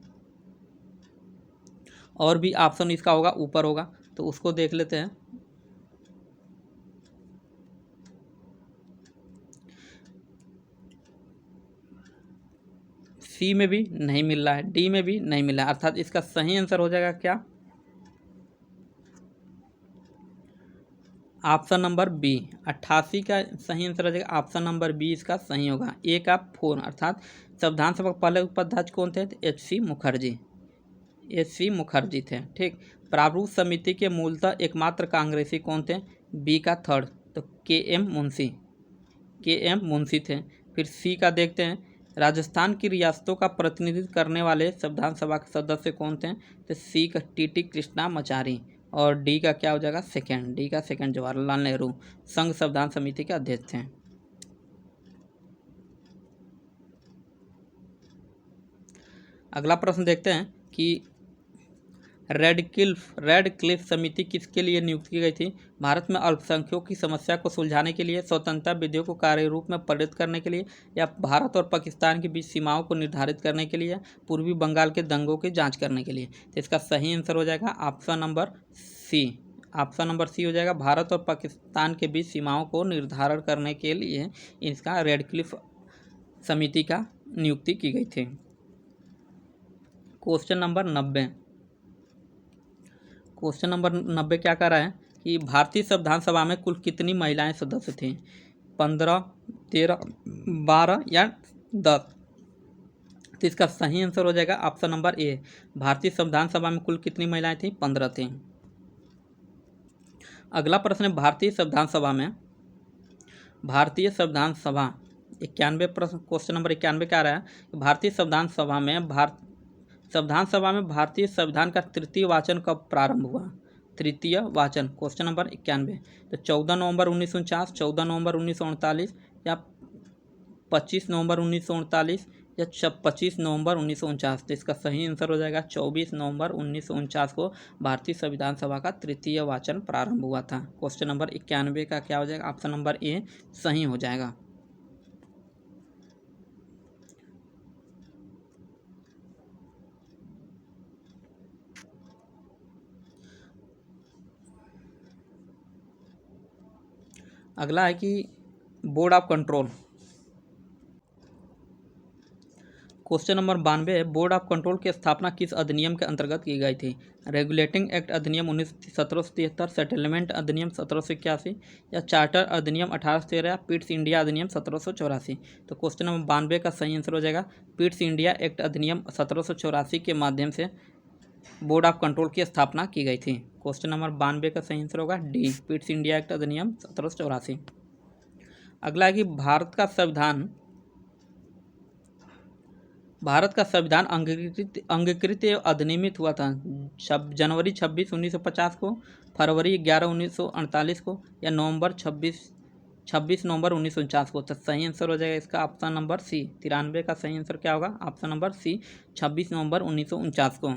और भी ऑप्शन इसका होगा ऊपर होगा, तो उसको देख लेते हैं। सी में भी नहीं मिल रहा है, डी में भी नहीं मिल रहा है, अर्थात इसका सही आंसर हो जाएगा क्या? Option number B. 88 का सही आंसर हो जाएगा ऑप्शन नंबर बी, इसका सही होगा। ए का 4, अर्थात संविधान सभा के पहले उपाध्यक्ष कौन थे? H.C. मुखर्जी थे। ठीक। प्रारूप समिति के मूलतः एकमात्र कांग्रेसी कौन थे? बी का 3rd, तो के.एम. मुंशी थे। फिर सी का देखते हैं, राजस्थान की रियासतों का प्रतिनिधित्व करने वाले संविधान सभा के सदस्य कौन थे? तो सी का टी कृष्णामाचारी, और डी का क्या हो जाएगा? सेकंड जवाहरलाल नेहरू संघ संविधान समिति के अध्यक्ष थे। अगला प्रश्न देखते हैं कि रेडक्लिफ समिति किसके लिए नियुक्त की गई थी? भारत में अल्पसंख्यकों की समस्या को सुलझाने के लिए, स्वतंत्रता विधियों को कार्य रूप में परिणत करने के लिए, या भारत और पाकिस्तान के बीच सीमाओं को निर्धारित करने के लिए, पूर्वी बंगाल के दंगों की जांच करने के लिए। तो इसका सही आंसर हो जाएगा ऑप्शन नंबर सी हो जाएगा। भारत और पाकिस्तान के बीच सीमाओं को निर्धारण करने के लिए इसका रेडक्लिफ समिति का नियुक्ति की गई थी। क्वेश्चन नंबर 90 क्या कर रहा है कि भारतीय संविधान सभा में कुल कितनी महिलाएं सदस्य थीं? 15, 13, 12 या 10? तो इसका सही आंसर हो जाएगा ऑप्शन नंबर ए। भारतीय संविधान सभा में कुल कितनी महिलाएं थीं? 15 थीं। अगला प्रश्न है, भारतीय संविधान सभा 91 प्रश्न, क्वेश्चन नंबर 91 क्या आ रहा है? भारतीय संविधान सभा में संविधान सभा में भारतीय संविधान का तृतीय वाचन कब प्रारंभ हुआ? तृतीय वाचन क्वेश्चन नंबर 91। तो 14 नवंबर 1949, 14 नवंबर 1948 या 25 नवंबर 1948 या 25 नवंबर 1949। तो इसका सही आंसर हो जाएगा 24 नवंबर 1949 को भारतीय संविधान सभा का तृतीय वाचन प्रारंभ हुआ था। क्वेश्चन नंबर 91 का क्या हो जाएगा? ऑप्शन नंबर ए सही हो जाएगा। अगला है कि board of control. Question number 92 है, बोर्ड ऑफ कंट्रोल की स्थापना किस अधिनियम के अंतर्गत की गई थी? रेगुलेटिंग एक्ट अधिनियम 1773, सेटलमेंट अधिनियम 1781 या चार्टर अधिनियम 1813 या पिट्स इंडिया अधिनियम 1784। तो क्वेश्चन नंबर 92 का सही आंसर हो जाएगा पिट्स इंडिया एक्ट अधिनियम 1784 के माध्यम से बोर्ड ऑफ कंट्रोल की स्थापना की गई थी। क्वेश्चन नंबर 92 का सही आंसर होगा डी, पिट्स इंडिया एक्ट अधिनियम 1784। अगला है कि भारत का संविधान अंगीकृत एवं अधिनियमित हुआ था जनवरी 26, 1950 को, फरवरी 11, 1948 को या नवंबर 26 नवंबर 1949 को। तो सही आंसर हो जाएगा इसका ऑप्शन नंबर सी। 93 का सही आंसर क्या होगा? ऑप्शन नंबर सी, 26 नवंबर 1949 को।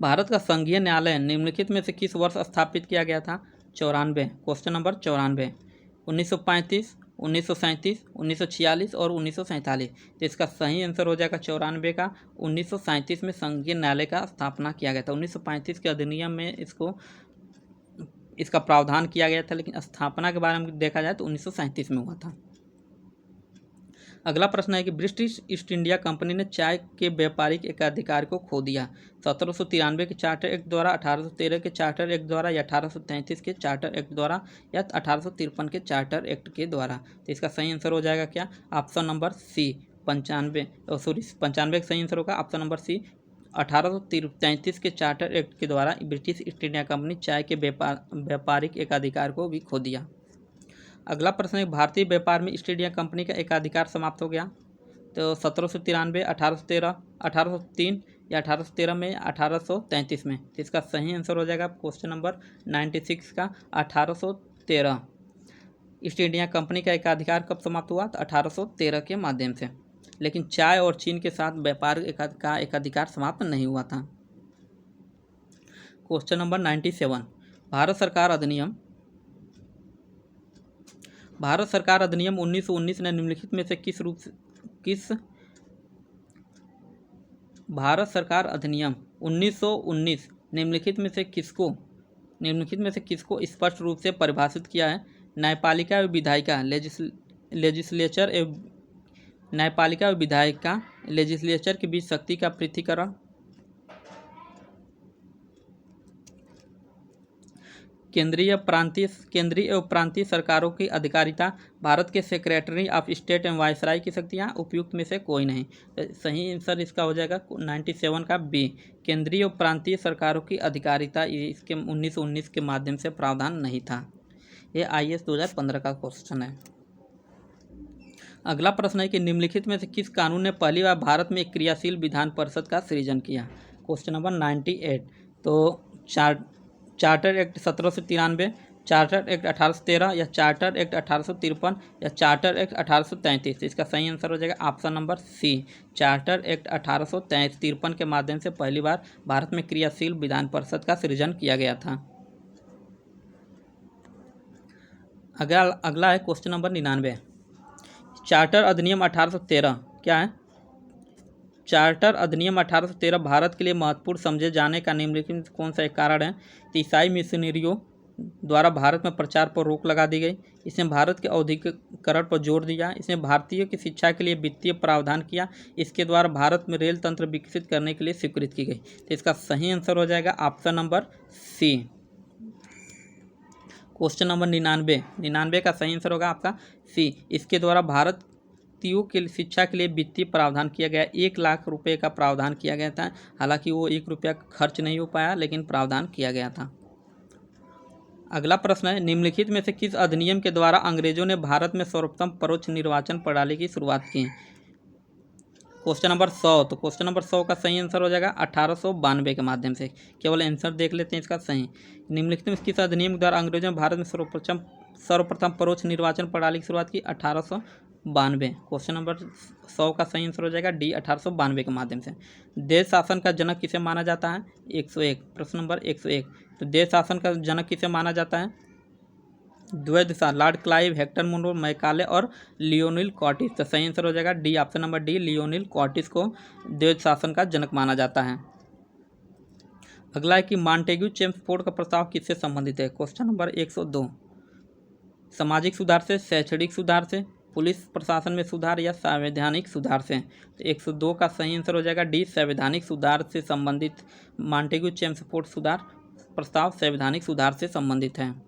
भारत का संघीय न्यायालय निम्नलिखित में से किस वर्ष स्थापित किया गया था? 94। Question number 94। 1935, 1937, 1946 और 1947। तो इसका सही आंसर हो जाएगा 94 का 1937 में संघीय न्यायालय का स्थापना किया गया था। 1935 के अधिनियम में इसका प्रावधान किया गया था, लेकिन स्थापना के बारे में देखा जाए तो 1937 में हुआ था। अगला प्रश्न है कि ब्रिटिश ईस्ट इंडिया कंपनी ने चाय के व्यापारिक एकाधिकार को खो दिया 1793 के चार्टर एक्ट द्वारा, 1813 के चार्टर एक्ट द्वारा या 1833 के चार्टर एक्ट द्वारा या 1853 के चार्टर एक्ट के द्वारा। तो इसका सही आंसर हो जाएगा क्या? ऑप्शन नंबर सी, 95 का सही आंसर होगा ऑप्शन नंबर सी, 1833 के चार्टर एक्ट के द्वारा ब्रिटिश ईस्ट इंडिया कंपनी चाय के व्यापारिक एकाधिकार को भी खो दिया। अगला प्रश्न है, भारतीय व्यापार में ईस्ट इंडिया कंपनी का एकाधिकार समाप्त हो गया। तो 1793, 1813, 1803 या 1813 में, 1833 में। तो इसका सही आंसर हो जाएगा क्वेश्चन नंबर 96 का 1813। ईस्ट इंडिया कंपनी का एकाधिकार कब समाप्त हुआ? तो 1813 के माध्यम से। लेकिन चाय और चीन के साथ व्यापार का एकाधिकार समाप्त नहीं हुआ था। क्वेश्चन नंबर 97, भारत सरकार अधिनियम 1919 ने निम्नलिखित में से भारत सरकार अधिनियम 1919 निम्नलिखित में से किसको स्पष्ट रूप से परिभाषित किया है? न्यायपालिका एवं विधायिका लेजिस्लेचर के बीच शक्ति का पृथक्करण, केंद्रीय एवं प्रांतीय सरकारों की अधिकारिता, भारत के सेक्रेटरी ऑफ स्टेट एवं वायसराय की शक्तियाँ, उपयुक्त में से कोई नहीं। सही आंसर इसका हो जाएगा 97 का बी, केंद्रीय एवं प्रांतीय सरकारों की अधिकारिता इसके 1919 के माध्यम से प्रावधान नहीं था। ये IAS 2015 का क्वेश्चन है। अगला प्रश्न है कि निम्नलिखित में से किस कानून ने पहली बार भारत में एक क्रियाशील विधान परिषद का सृजन किया? Question number 98। तो चार्टर एक्ट 1793, चार्टर एक्ट 1813 या चार्टर एक्ट 1853 या चार्टर एक्ट 1833। इसका सही आंसर हो जाएगा option number C, charter act 1853 के माध्यम से पहली बार भारत में क्रियाशील विधान परिषद का सृजन किया गया था। अगला है क्वेश्चन नंबर 99, चार्टर अधिनियम 1813 क्या है? चार्टर अधिनियम 1813 भारत के लिए महत्वपूर्ण समझे जाने का निम्नलिखित कौन सा एक कारण है? तो ईसाई मिशनरियों द्वारा भारत में प्रचार पर रोक लगा दी गई, इसने भारत के औद्योगिकरण पर जोर दिया, इसने भारतीयों की शिक्षा के लिए वित्तीय प्रावधान किया, इसके द्वारा भारत में रेल तंत्र विकसित करने के लिए स्वीकृत की गई। तो इसका सही आंसर हो जाएगा option number C. Question number 99 का सही आंसर होगा आपका सी, इसके द्वारा भारतीयों के शिक्षा के लिए वित्तीय प्रावधान किया गया। 1 लाख रुपए का प्रावधान किया गया था, हालांकि वो 1 रुपया खर्च नहीं हो पाया, लेकिन प्रावधान किया गया था। अगला प्रश्न है, निम्नलिखित में से किस अधिनियम के द्वारा अंग्रेजों ने भारत में सर्वप्रथम परोक्ष निर्वाचन प्रणाली की शुरुआत की? क्वेश्चन नंबर 100, तो क्वेश्चन नंबर 100 का सही आंसर हो जाएगा 1892 के माध्यम से। केवल आंसर देख लेते हैं इसका सही। निम्नलिखित में किस अधिनियम के द्वारा अंग्रेजों ने भारत में सर्वप्रथम परोक्ष निर्वाचन प्रणाली की शुरुआत की? 1892। क्वेश्चन नंबर 100 का सही आंसर हो जाएगा डी, 1892 के माध्यम से। देश शासन का जनक किसे माना जाता है? 101, प्रश्न नंबर 101। तो देश शासन का जनक किसे माना जाता है? द्वैधसा, Lord Clive, Hector Munro, Macaulay और लियोनिल कॉर्टिस। तो सही आंसर हो जाएगा D, option number D, Lionel Curtis को द्वैध शासन का जनक माना जाता है। अगला है कि मॉन्टेग्यू चेम्सफोर्ड का प्रस्ताव किससे संबंधित है? Question number 102। सामाजिक सुधार से, शैक्षणिक सुधार से, पुलिस प्रशासन में सुधार या संवैधानिक सुधार से? तो 102 का सही आंसर हो जाएगा डी, संवैधानिक सुधार से संबंधित मॉन्टेग्यू चेम्सफोर्ड सुधार प्रस्ताव संवैधानिक सुधार से संबंधित है।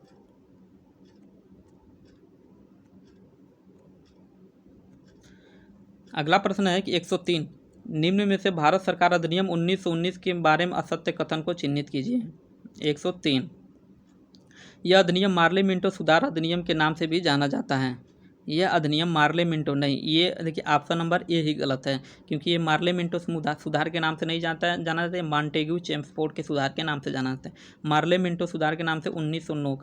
अगला प्रश्न है कि 103, निम्न में से भारत सरकार अधिनियम 1919 के बारे में असत्य कथन को चिन्हित कीजिए। 103, यह अधिनियम मार्ले मिंटो सुधार अधिनियम के नाम से भी जाना जाता है। यह अधिनियम मार्ले मिंटो नहीं, ये देखिए ऑप्शन नंबर ए ही गलत है, क्योंकि ये मार्ले मिंटो सुधार के नाम से नहीं जाना जाता है, मॉन्टेग्यू चेम्सफोर्ड के सुधार के नाम से जाना जाता है। मार्ले मिंटो सुधार के नाम से 1909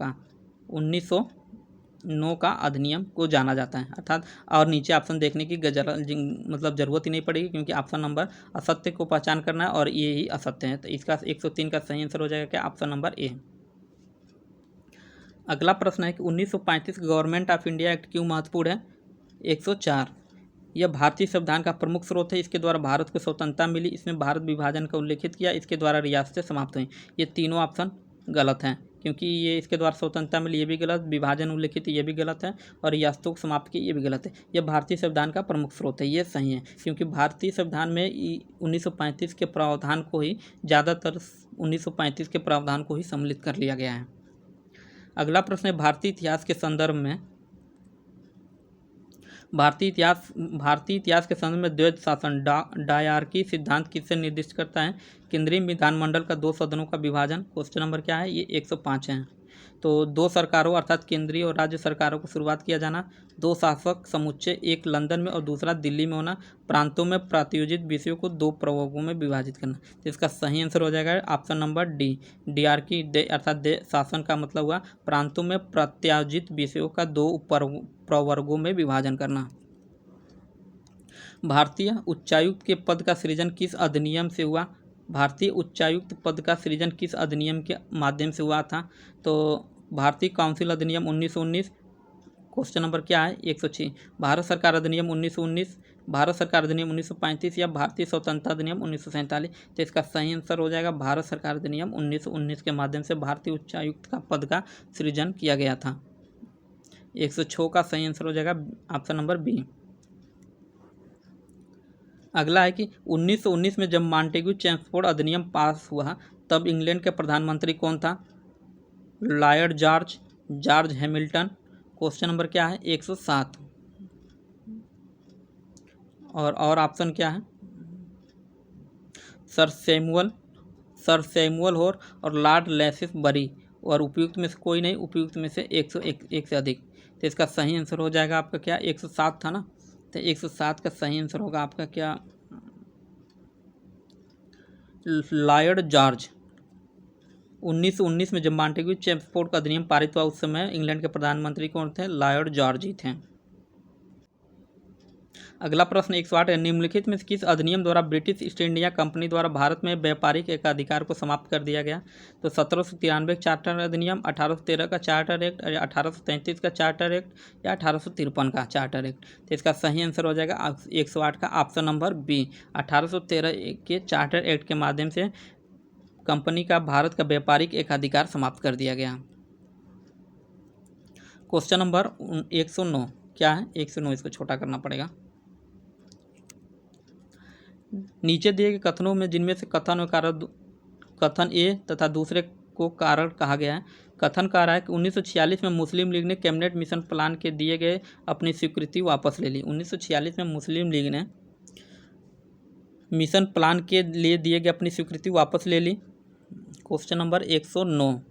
का अधिनियम को जाना जाता है अर्थात। और नीचे ऑप्शन देखने की मतलब ज़रूरत ही नहीं पड़ेगी, क्योंकि ऑप्शन नंबर असत्य को पहचान करना है और ये ही असत्य है। तो इसका 103 का सही आंसर हो जाएगा क्या? ऑप्शन नंबर ए। अगला प्रश्न है कि 1935 गवर्नमेंट ऑफ इंडिया एक्ट क्यों महत्वपूर्ण है? 104, यह भारतीय संविधान का प्रमुख स्रोत है, इसके द्वारा भारत को स्वतंत्रता मिली, इसमें भारत विभाजन का उल्लेखित किया, इसके द्वारा रियासतें समाप्त हुई। ये तीनों ऑप्शन गलत हैं, क्योंकि ये इसके द्वारा स्वतंत्रता मिली ये भी गलत, विभाजन उल्लेखित ये भी गलत है, और रियासतों को समाप्त की ये भी गलत है। यह भारतीय संविधान का प्रमुख स्रोत है, ये सही है, क्योंकि भारतीय संविधान में 1935 के प्रावधान को ही ज़्यादातर 1935 के प्रावधान को ही सम्मिलित कर लिया गया है। अगला प्रश्न है भारतीय इतिहास के संदर्भ में द्वैध शासन डायरकी सिद्धांत किससे निर्दिष्ट करता है? केंद्रीय विधानमंडल का 2 सदनों का विभाजन। क्वेश्चन नंबर क्या है? ये 105 है। तो 2 सरकारों अर्थात केंद्रीय और राज्य सरकारों को शुरुआत किया जाना, 2 शासक समुच्चय, एक लंदन में और दूसरा दिल्ली में होना, प्रांतों में प्रायोजित विषयों को 2 प्रवर्गों में विभाजित करना। तो इसका सही आंसर हो जाएगा ऑप्शन नंबर डी, डीआरकी अर्थात शासन का मतलब हुआ प्रांतों में प्रत्यायोजित विषयों का 2 प्रवर्गों में विभाजन करना। भारतीय उच्चायुक्त के पद का सृजन किस अधिनियम से हुआ? भारतीय उच्चायुक्त पद का सृजन किस अधिनियम के माध्यम से हुआ था? तो भारतीय काउंसिल अधिनियम 1919। क्वेश्चन नंबर क्या है? 106, भारत सरकार अधिनियम 1919, भारत सरकार अधिनियम 1935 या भारतीय स्वतंत्रता अधिनियम 1947? तो इसका सही आंसर हो जाएगा भारत सरकार अधिनियम 1919 के माध्यम से भारतीय उच्चायुक्त का पद का सृजन किया गया था। 106 का सही आंसर हो जाएगा ऑप्शन नंबर बी। अगला है कि 1919 में जब मॉन्टेग्यू चेम्सफोर्ड अधिनियम पास हुआ तब इंग्लैंड के प्रधानमंत्री कौन था? Lord George Hamilton. Question number क्या है? 107। और ऑप्शन क्या है? सर सैमुअल होर और लॉर्ड लेस्ली, और उपयुक्त में से कोई नहीं, उपयुक्त में से 101 से अधिक। तो इसका सही आंसर हो जाएगा आपका क्या? 107 था ना, तो 107 का सही आंसर होगा आपका क्या? Lord George. 1919 में जब मॉन्टेग्यू चेम्सफोर्ड का अधिनियम पारित हुआ उस समय इंग्लैंड के प्रधानमंत्री कौन थे? लॉर्ड जॉर्ज ही थे। अगला प्रश्न 108 है, निम्नलिखित में किस अधिनियम द्वारा ब्रिटिश ईस्ट इंडिया कंपनी द्वारा भारत में व्यापारिक एकाधिकार को समाप्त कर दिया गया? तो 1793 चार्टर अधिनियम, 1813 का चार्टर एक्ट, 1833 का चार्टर एक्ट या 1853 का चार्टर एक्ट? तो इसका सही आंसर हो जाएगा 108 का ऑप्शन नंबर बी, 1813 के चार्टर एक्ट के माध्यम से कंपनी का भारत का व्यापारिक एकाधिकार समाप्त कर दिया गया। क्वेश्चन नंबर 109 क्या है? 109, इसको छोटा करना पड़ेगा। नीचे दिए गए कथनों में जिनमें से कथन और कारण, कथन ए तथा दूसरे को कारण कहा गया है। कथन कह रहा है कि 1946 में मुस्लिम लीग ने कैबिनेट मिशन प्लान के दिए गए अपनी स्वीकृति वापस ले ली। 1946 में मुस्लिम लीग ने मिशन प्लान के लिए दिए गए अपनी स्वीकृति वापस ले ली। Question number 109।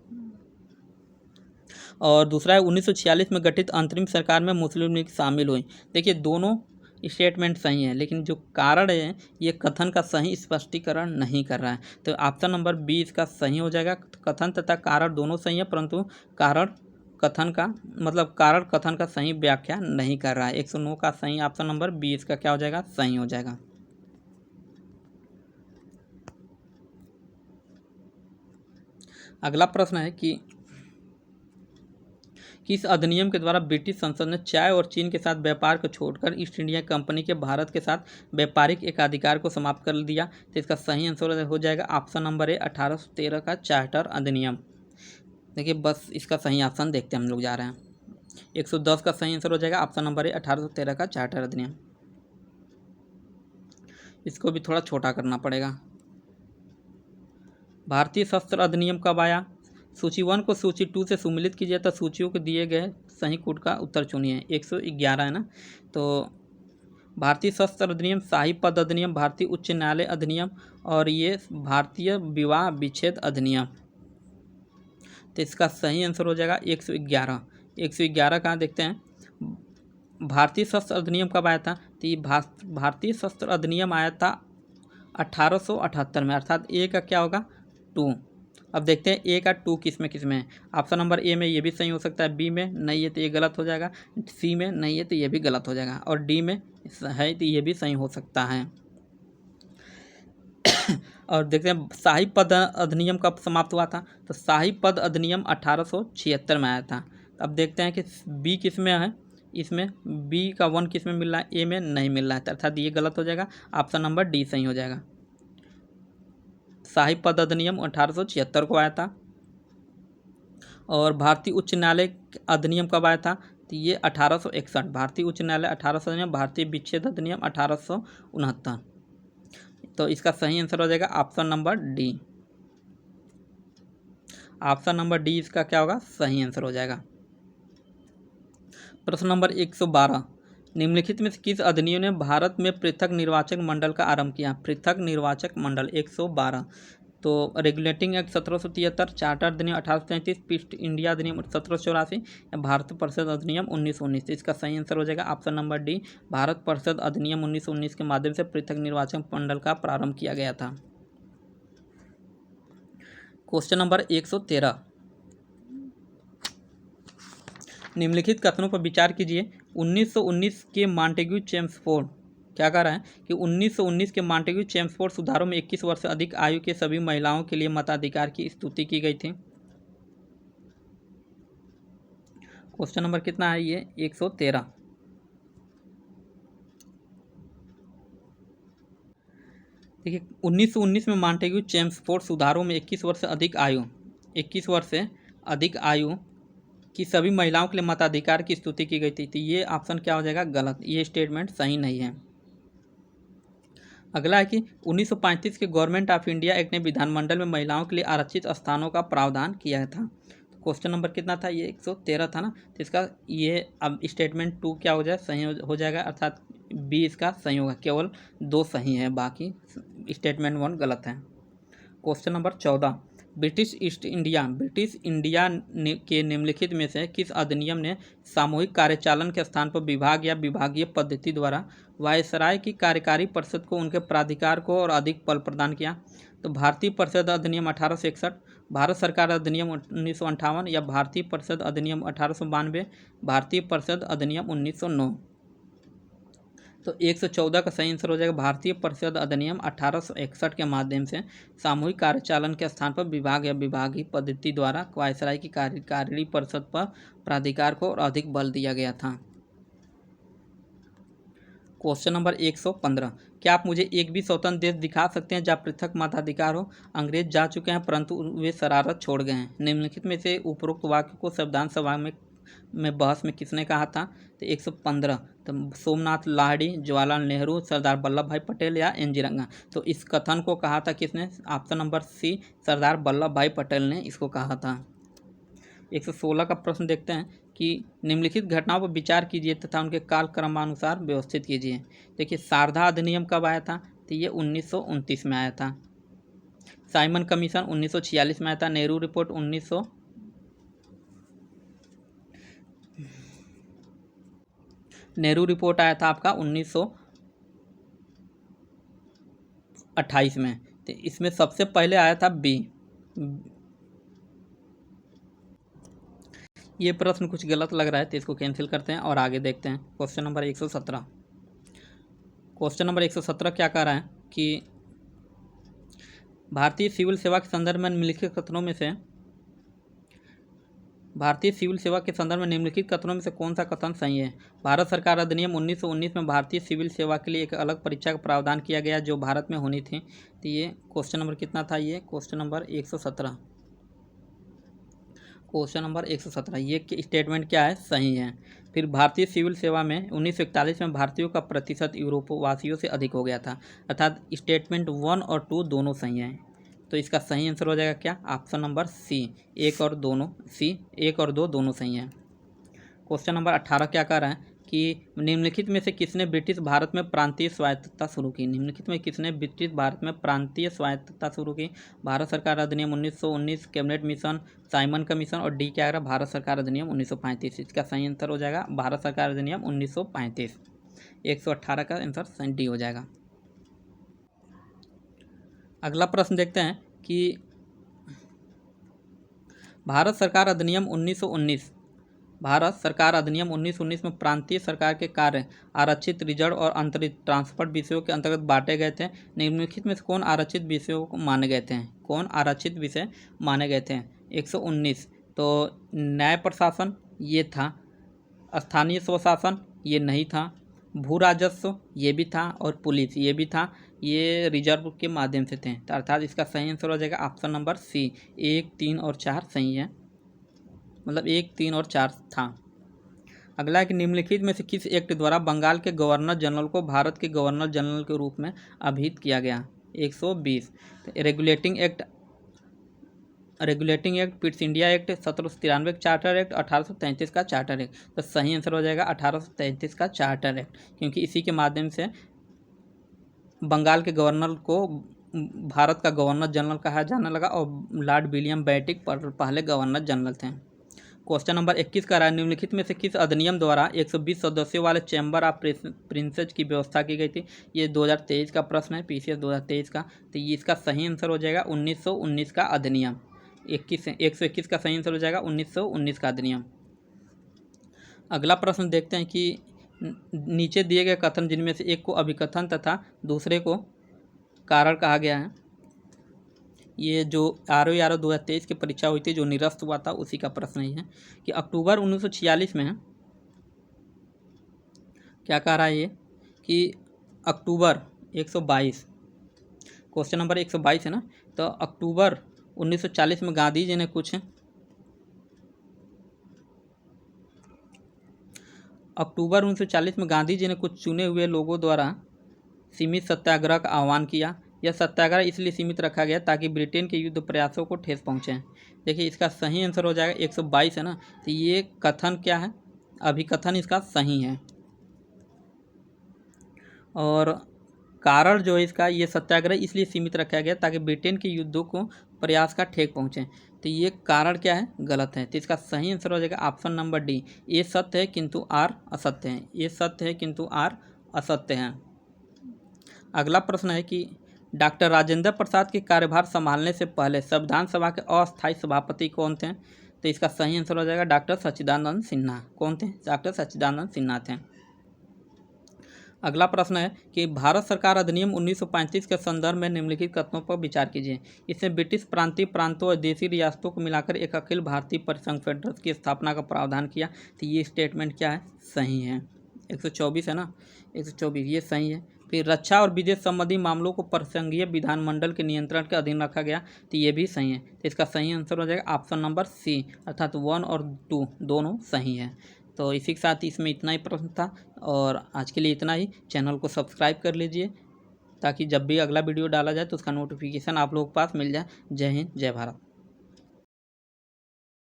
और दूसरा है 1946 में गठित अंतरिम सरकार में मुस्लिम लीग शामिल हुई। देखिए दोनों स्टेटमेंट सही है, लेकिन जो कारण है ये कथन का सही स्पष्टीकरण नहीं कर रहा है। तो ऑप्शन नंबर बी इसका सही हो जाएगा। कथन तथा कारण दोनों सही है, परंतु कारण कथन का मतलब कारण कथन का सही व्याख्या नहीं कर रहा है। 109 का सही ऑप्शन नंबर बी इसका क्या हो जाएगा, सही हो जाएगा। अगला प्रश्न है कि किस अधिनियम के द्वारा ब्रिटिश संसद ने चाय और चीन के साथ व्यापार को छोड़कर ईस्ट इंडिया कंपनी के भारत के साथ व्यापारिक एकाधिकार को समाप्त कर दिया। तो इसका सही आंसर हो जाएगा ऑप्शन नंबर ए 1813 का चार्टर अधिनियम। देखिए बस इसका सही ऑप्शन देखते हैं हम लोग जा रहे हैं। 110 का सही आंसर हो जाएगा ऑप्शन नंबर ए 1813 का चार्टर अधिनियम। इसको भी थोड़ा छोटा करना पड़ेगा। भारतीय शस्त्र अधिनियम कब आया? सूची 1 को सूची 2 से सम्मिलित कीजिए तो सूचियों को दिए गए सही कोड का उत्तर चुनिए। 111 है ना। तो भारतीय शस्त्र अधिनियम, शाही पद अधिनियम, भारतीय उच्च न्यायालय अधिनियम और ये भारतीय विवाह विच्छेद अधिनियम। तो इसका सही आंसर हो जाएगा 111। 111 कहाँ देखते हैं। भारतीय शस्त्र अधिनियम कब आया था? तो ये भारतीय शस्त्र अधिनियम आया था 1878 में, अर्थात ए का क्या होगा, 2। अब देखते हैं ए का 2 किस में है। ऑप्शन नंबर ए में ये भी सही हो सकता है, बी में नहीं है तो ये गलत हो जाएगा, सी में नहीं है तो ये भी गलत हो जाएगा और डी में है तो ये भी सही हो सकता है। और देखते हैं शाही पद अधिनियम कब समाप्त हुआ था? तो शाही पद अधिनियम 1876 में आया था। अब देखते हैं कि बी किस में है। इसमें बी का 1 किस में मिल रहा है, ए में नहीं मिल रहा है, अर्थात ये गलत हो जाएगा। ऑप्शन नंबर डी सही हो जाएगा। शाही पद अधिनियम 1876 को आया था। और भारतीय उच्च न्यायालय अधिनियम कब आया था? तो ये 1861। भारतीय उच्च न्यायालय 1800 अधिनियम, भारतीय विच्छेद अधिनियम 1869। तो इसका सही आंसर हो जाएगा option number D. Option number D इसका क्या होगा, सही आंसर हो जाएगा। प्रश्न नंबर 112, निम्नलिखित में से किस अधिनियम ने भारत में पृथक निर्वाचक मंडल का आरंभ किया? पृथक निर्वाचक मंडल 112। तो रेगुलेटिंग एक्ट 1773, चार्टर अधिनियम 1833, ईस्ट इंडिया अधिनियम 1784 या भारत परिषद अधिनियम 1919। इसका सही आंसर हो जाएगा ऑप्शन नंबर डी, भारत परिषद अधिनियम 1919 के माध्यम से पृथक निर्वाचन मंडल का प्रारंभ किया गया था। क्वेश्चन नंबर 113, निम्नलिखित कथनों पर विचार कीजिए। 1919 के मॉन्टेग्यू चेम्सफोर्ड क्या कह रहा है कि 1919 के मॉन्टेग्यू चेम्सफोर्ड सुधारों में 21 वर्ष से अधिक आयु के सभी महिलाओं के लिए मताधिकार की स्तुति की गई थी। क्वेश्चन नंबर कितना है ये, 113। देखिए 1919 में मॉन्टेग्यू चेम्सफोर्ड सुधारों में 21 वर्ष से अधिक आयु कि सभी महिलाओं के लिए मताधिकार की स्तुति की गई थी। तो ये ऑप्शन क्या हो जाएगा, गलत। ये स्टेटमेंट सही नहीं है। अगला है कि 1935 के गवर्नमेंट ऑफ इंडिया एक्ट ने विधानमंडल में महिलाओं के लिए आरक्षित स्थानों का प्रावधान किया था। तो क्वेश्चन नंबर कितना था, ये 113 था ना। तो इसका ये अब स्टेटमेंट 2 क्या हो जाए, सही हो जाएगा, अर्थात बी इसका सही होगा। केवल 2 सही है, बाकी स्टेटमेंट 1 गलत है। क्वेश्चन नंबर 14, ब्रिटिश इंडिया के निम्नलिखित में से किस अधिनियम ने सामूहिक कार्यचालन के स्थान पर विभाग या विभागीय पद्धति द्वारा वायसराय की कार्यकारी परिषद को उनके प्राधिकार को और अधिक बल प्रदान किया? तो भारतीय परिषद अधिनियम 1861, भारत सरकार अधिनियम 1958 या भारतीय परिषद अधिनियम 1892, भारतीय परिषद अधिनियम 1909। तो 114 का सही आंसर हो जाएगा भारतीय परिषद अधिनियम 1861 के माध्यम से सामूहिक कार्यचालन के स्थान पर विभाग या विभागीय पद्धति द्वारा वायसराय की कार्यकारी परिषद पर प्राधिकार को और अधिक बल दिया गया था। क्वेश्चन नंबर 115, क्या आप मुझे एक भी स्वतंत्र देश दिखा सकते हैं जहाँ पृथक मताधिकार हो? अंग्रेज जा चुके हैं परंतु वे शरारत छोड़ गए हैं। निम्नलिखित में से उपरोक्त वाक्य को संविधान सभा में बहस में किसने कहा था? तो 115, तो सोमनाथ लाहिड़ी, जवाहरलाल नेहरू, सरदार वल्लभ भाई पटेल या एन जी रंगा। तो इस कथन को कहा था किसने? ऑप्शन नंबर सी, सरदार वल्लभ भाई पटेल ने इसको कहा था। 116 का प्रश्न देखते हैं कि निम्नलिखित घटनाओं पर विचार कीजिए तथा उनके काल क्रमानुसार व्यवस्थित कीजिए। देखिए सारधा अधिनियम कब आया था? तो ये 1929 में आया था। साइमन कमीशन 1946 में आया था। नेहरू रिपोर्ट 19 नेहरू रिपोर्ट आया था आपका 1928 में। तो इसमें सबसे पहले आया था बी। ये प्रश्न कुछ गलत लग रहा है तो इसको कैंसिल करते हैं और आगे देखते हैं। Question number 117। क्वेश्चन नंबर 117 क्या कह रहा है कि भारतीय सिविल सेवा के संदर्भ में निम्नलिखित कथनों में से निम्नलिखित कथनों में से कौन सा कथन सही है? भारत सरकार अधिनियम 1919 में भारतीय सिविल सेवा के लिए एक अलग परीक्षा का प्रावधान किया गया जो भारत में होनी थी। तो ये क्वेश्चन नंबर कितना था? ये क्वेश्चन नंबर 117। क्वेश्चन नंबर 117 ये स्टेटमेंट क्या है? सही है। फिर भारतीय सिविल सेवा में 1941 में भारतीयों का प्रतिशत यूरोपवासियों से अधिक हो गया था, अर्थात स्टेटमेंट 1 और 2 दोनों सही हैं। तो इसका सही आंसर हो जाएगा क्या? ऑप्शन नंबर सी, 1 और 2 दोनों सही हैं। क्वेश्चन नंबर 18 क्या कह रहा है कि निम्नलिखित में से किसने ब्रिटिश भारत में प्रांतीय स्वायत्तता शुरू की? निम्नलिखित में किसने ब्रिटिश भारत में प्रांतीय स्वायत्तता शुरू की? भारत सरकार अधिनियम 1919, कैबिनेट मिशन, साइमन कमीशन, और डी क्या आ रहा है? भारत सरकार अधिनियम 1935। इसका सही आंसर हो जाएगा भारत सरकार अधिनियम 1935। 118 का आंसर डी हो जाएगा। अगला प्रश्न देखते हैं कि भारत सरकार अधिनियम 1919 में प्रांतीय सरकार के कार्य आरक्षित, रिजर्व और अंतरिक्ष ट्रांसपोर्ट विषयों के अंतर्गत बांटे गए थे। निम्नलिखित में से कौन आरक्षित विषयों को माने गए थे? कौन आरक्षित विषय माने गए थे? 119 तो न्याय प्रशासन ये था, स्थानीय स्वशासन ये नहीं था, भू राजस्व ये भी था, और पुलिस ये भी था। ये रिजर्व के माध्यम से थे। तो अर्थात इसका सही आंसर हो जाएगा ऑप्शन नंबर सी, 1, 3 और 4 सही है। मतलब 1, 3 और 4 था। अगला है कि निम्नलिखित में से किस एक्ट द्वारा बंगाल के गवर्नर जनरल को भारत के गवर्नर जनरल के रूप में अभिहित किया गया? 120 regulating act, Pitt's India act, 1793 charter act, 1833 का चार्टर एक्ट। तो सही आंसर हो जाएगा 1833 का चार्टर एक्ट, क्योंकि इसी के माध्यम से बंगाल के गवर्नर को भारत का गवर्नर जनरल कहा जाने लगा और लॉर्ड विलियम बेंटिक पहले गवर्नर जनरल थे। क्वेश्चन नंबर 21 का निम्नलिखित में से किस अधिनियम द्वारा 120 सदस्यों वाले चैम्बर ऑफ प्रिंसेस की व्यवस्था की गई थी? ये 2023 का प्रश्न है, पीसीएस 2023 का। तो ये इसका सही आंसर हो जाएगा 1919 का अधिनियम। 121 का सही आंसर हो जाएगा 1919 का अधिनियम। अगला प्रश्न देखते हैं कि नीचे दिए गए कथन जिनमें से एक को अभिकथन तथा दूसरे को कारण कहा गया है। ये जो RO 2023 की परीक्षा हुई थी, जो निरस्त हुआ था, उसी का प्रश्न ही है कि अक्टूबर 1946 में क्या कह रहा है ये कि अक्टूबर 122, क्वेश्चन नंबर 122 है ना। तो अक्टूबर 1940 में गांधी जी ने कुछ चुने हुए लोगों द्वारा सीमित सत्याग्रह का आह्वान किया। यह सत्याग्रह इसलिए सीमित रखा गया ताकि ब्रिटेन के युद्ध प्रयासों को ठेस पहुंचे। देखिए इसका सही आंसर हो जाएगा 122 है ना। तो ये कथन क्या है? अभिकथन इसका सही है। और कारण जो है इसका, ये सत्याग्रह इसलिए सीमित रखा गया ताकि ब्रिटेन के युद्धों को प्रयास का ठेक पहुंचे। तो ये कारण क्या है? गलत है। तो इसका सही आंसर हो जाएगा ऑप्शन नंबर डी, ये सत्य है किंतु आर असत्य है। ये सत्य है किंतु आर असत्य है। अगला प्रश्न है कि डॉक्टर राजेंद्र प्रसाद के कार्यभार संभालने से पहले संविधान सभा के अस्थायी सभापति कौन थे? तो इसका सही आंसर हो जाएगा डॉक्टर सच्चिदानंद सिन्हा। कौन थे? डॉक्टर सच्चिदानंद सिन्हा थे। अगला प्रश्न है कि भारत सरकार अधिनियम 1935 के संदर्भ में निम्नलिखित कथनों पर विचार कीजिए। इसमें ब्रिटिश प्रांतीय प्रांतों और देशी रियासतों को मिलाकर एक अखिल भारतीय परिसंघ फेडरल की स्थापना का प्रावधान किया। तो ये स्टेटमेंट क्या है? सही है। 124 है ना, 124 ये सही है। फिर रक्षा और विदेश संबंधी मामलों को परिसंघीय विधानमंडल के नियंत्रण के अधीन रखा गया। तो ये भी सही है। तो इसका सही आंसर हो जाएगा ऑप्शन नंबर सी, अर्थात 1 और 2 दोनों सही है। तो इसी के साथ इसमें इतना ही प्रश्न था और आज के लिए इतना ही। चैनल को सब्सक्राइब कर लीजिए ताकि जब भी अगला वीडियो डाला जाए तो उसका नोटिफिकेशन आप लोगों के पास मिल जाए। जय हिंद, जय भारत।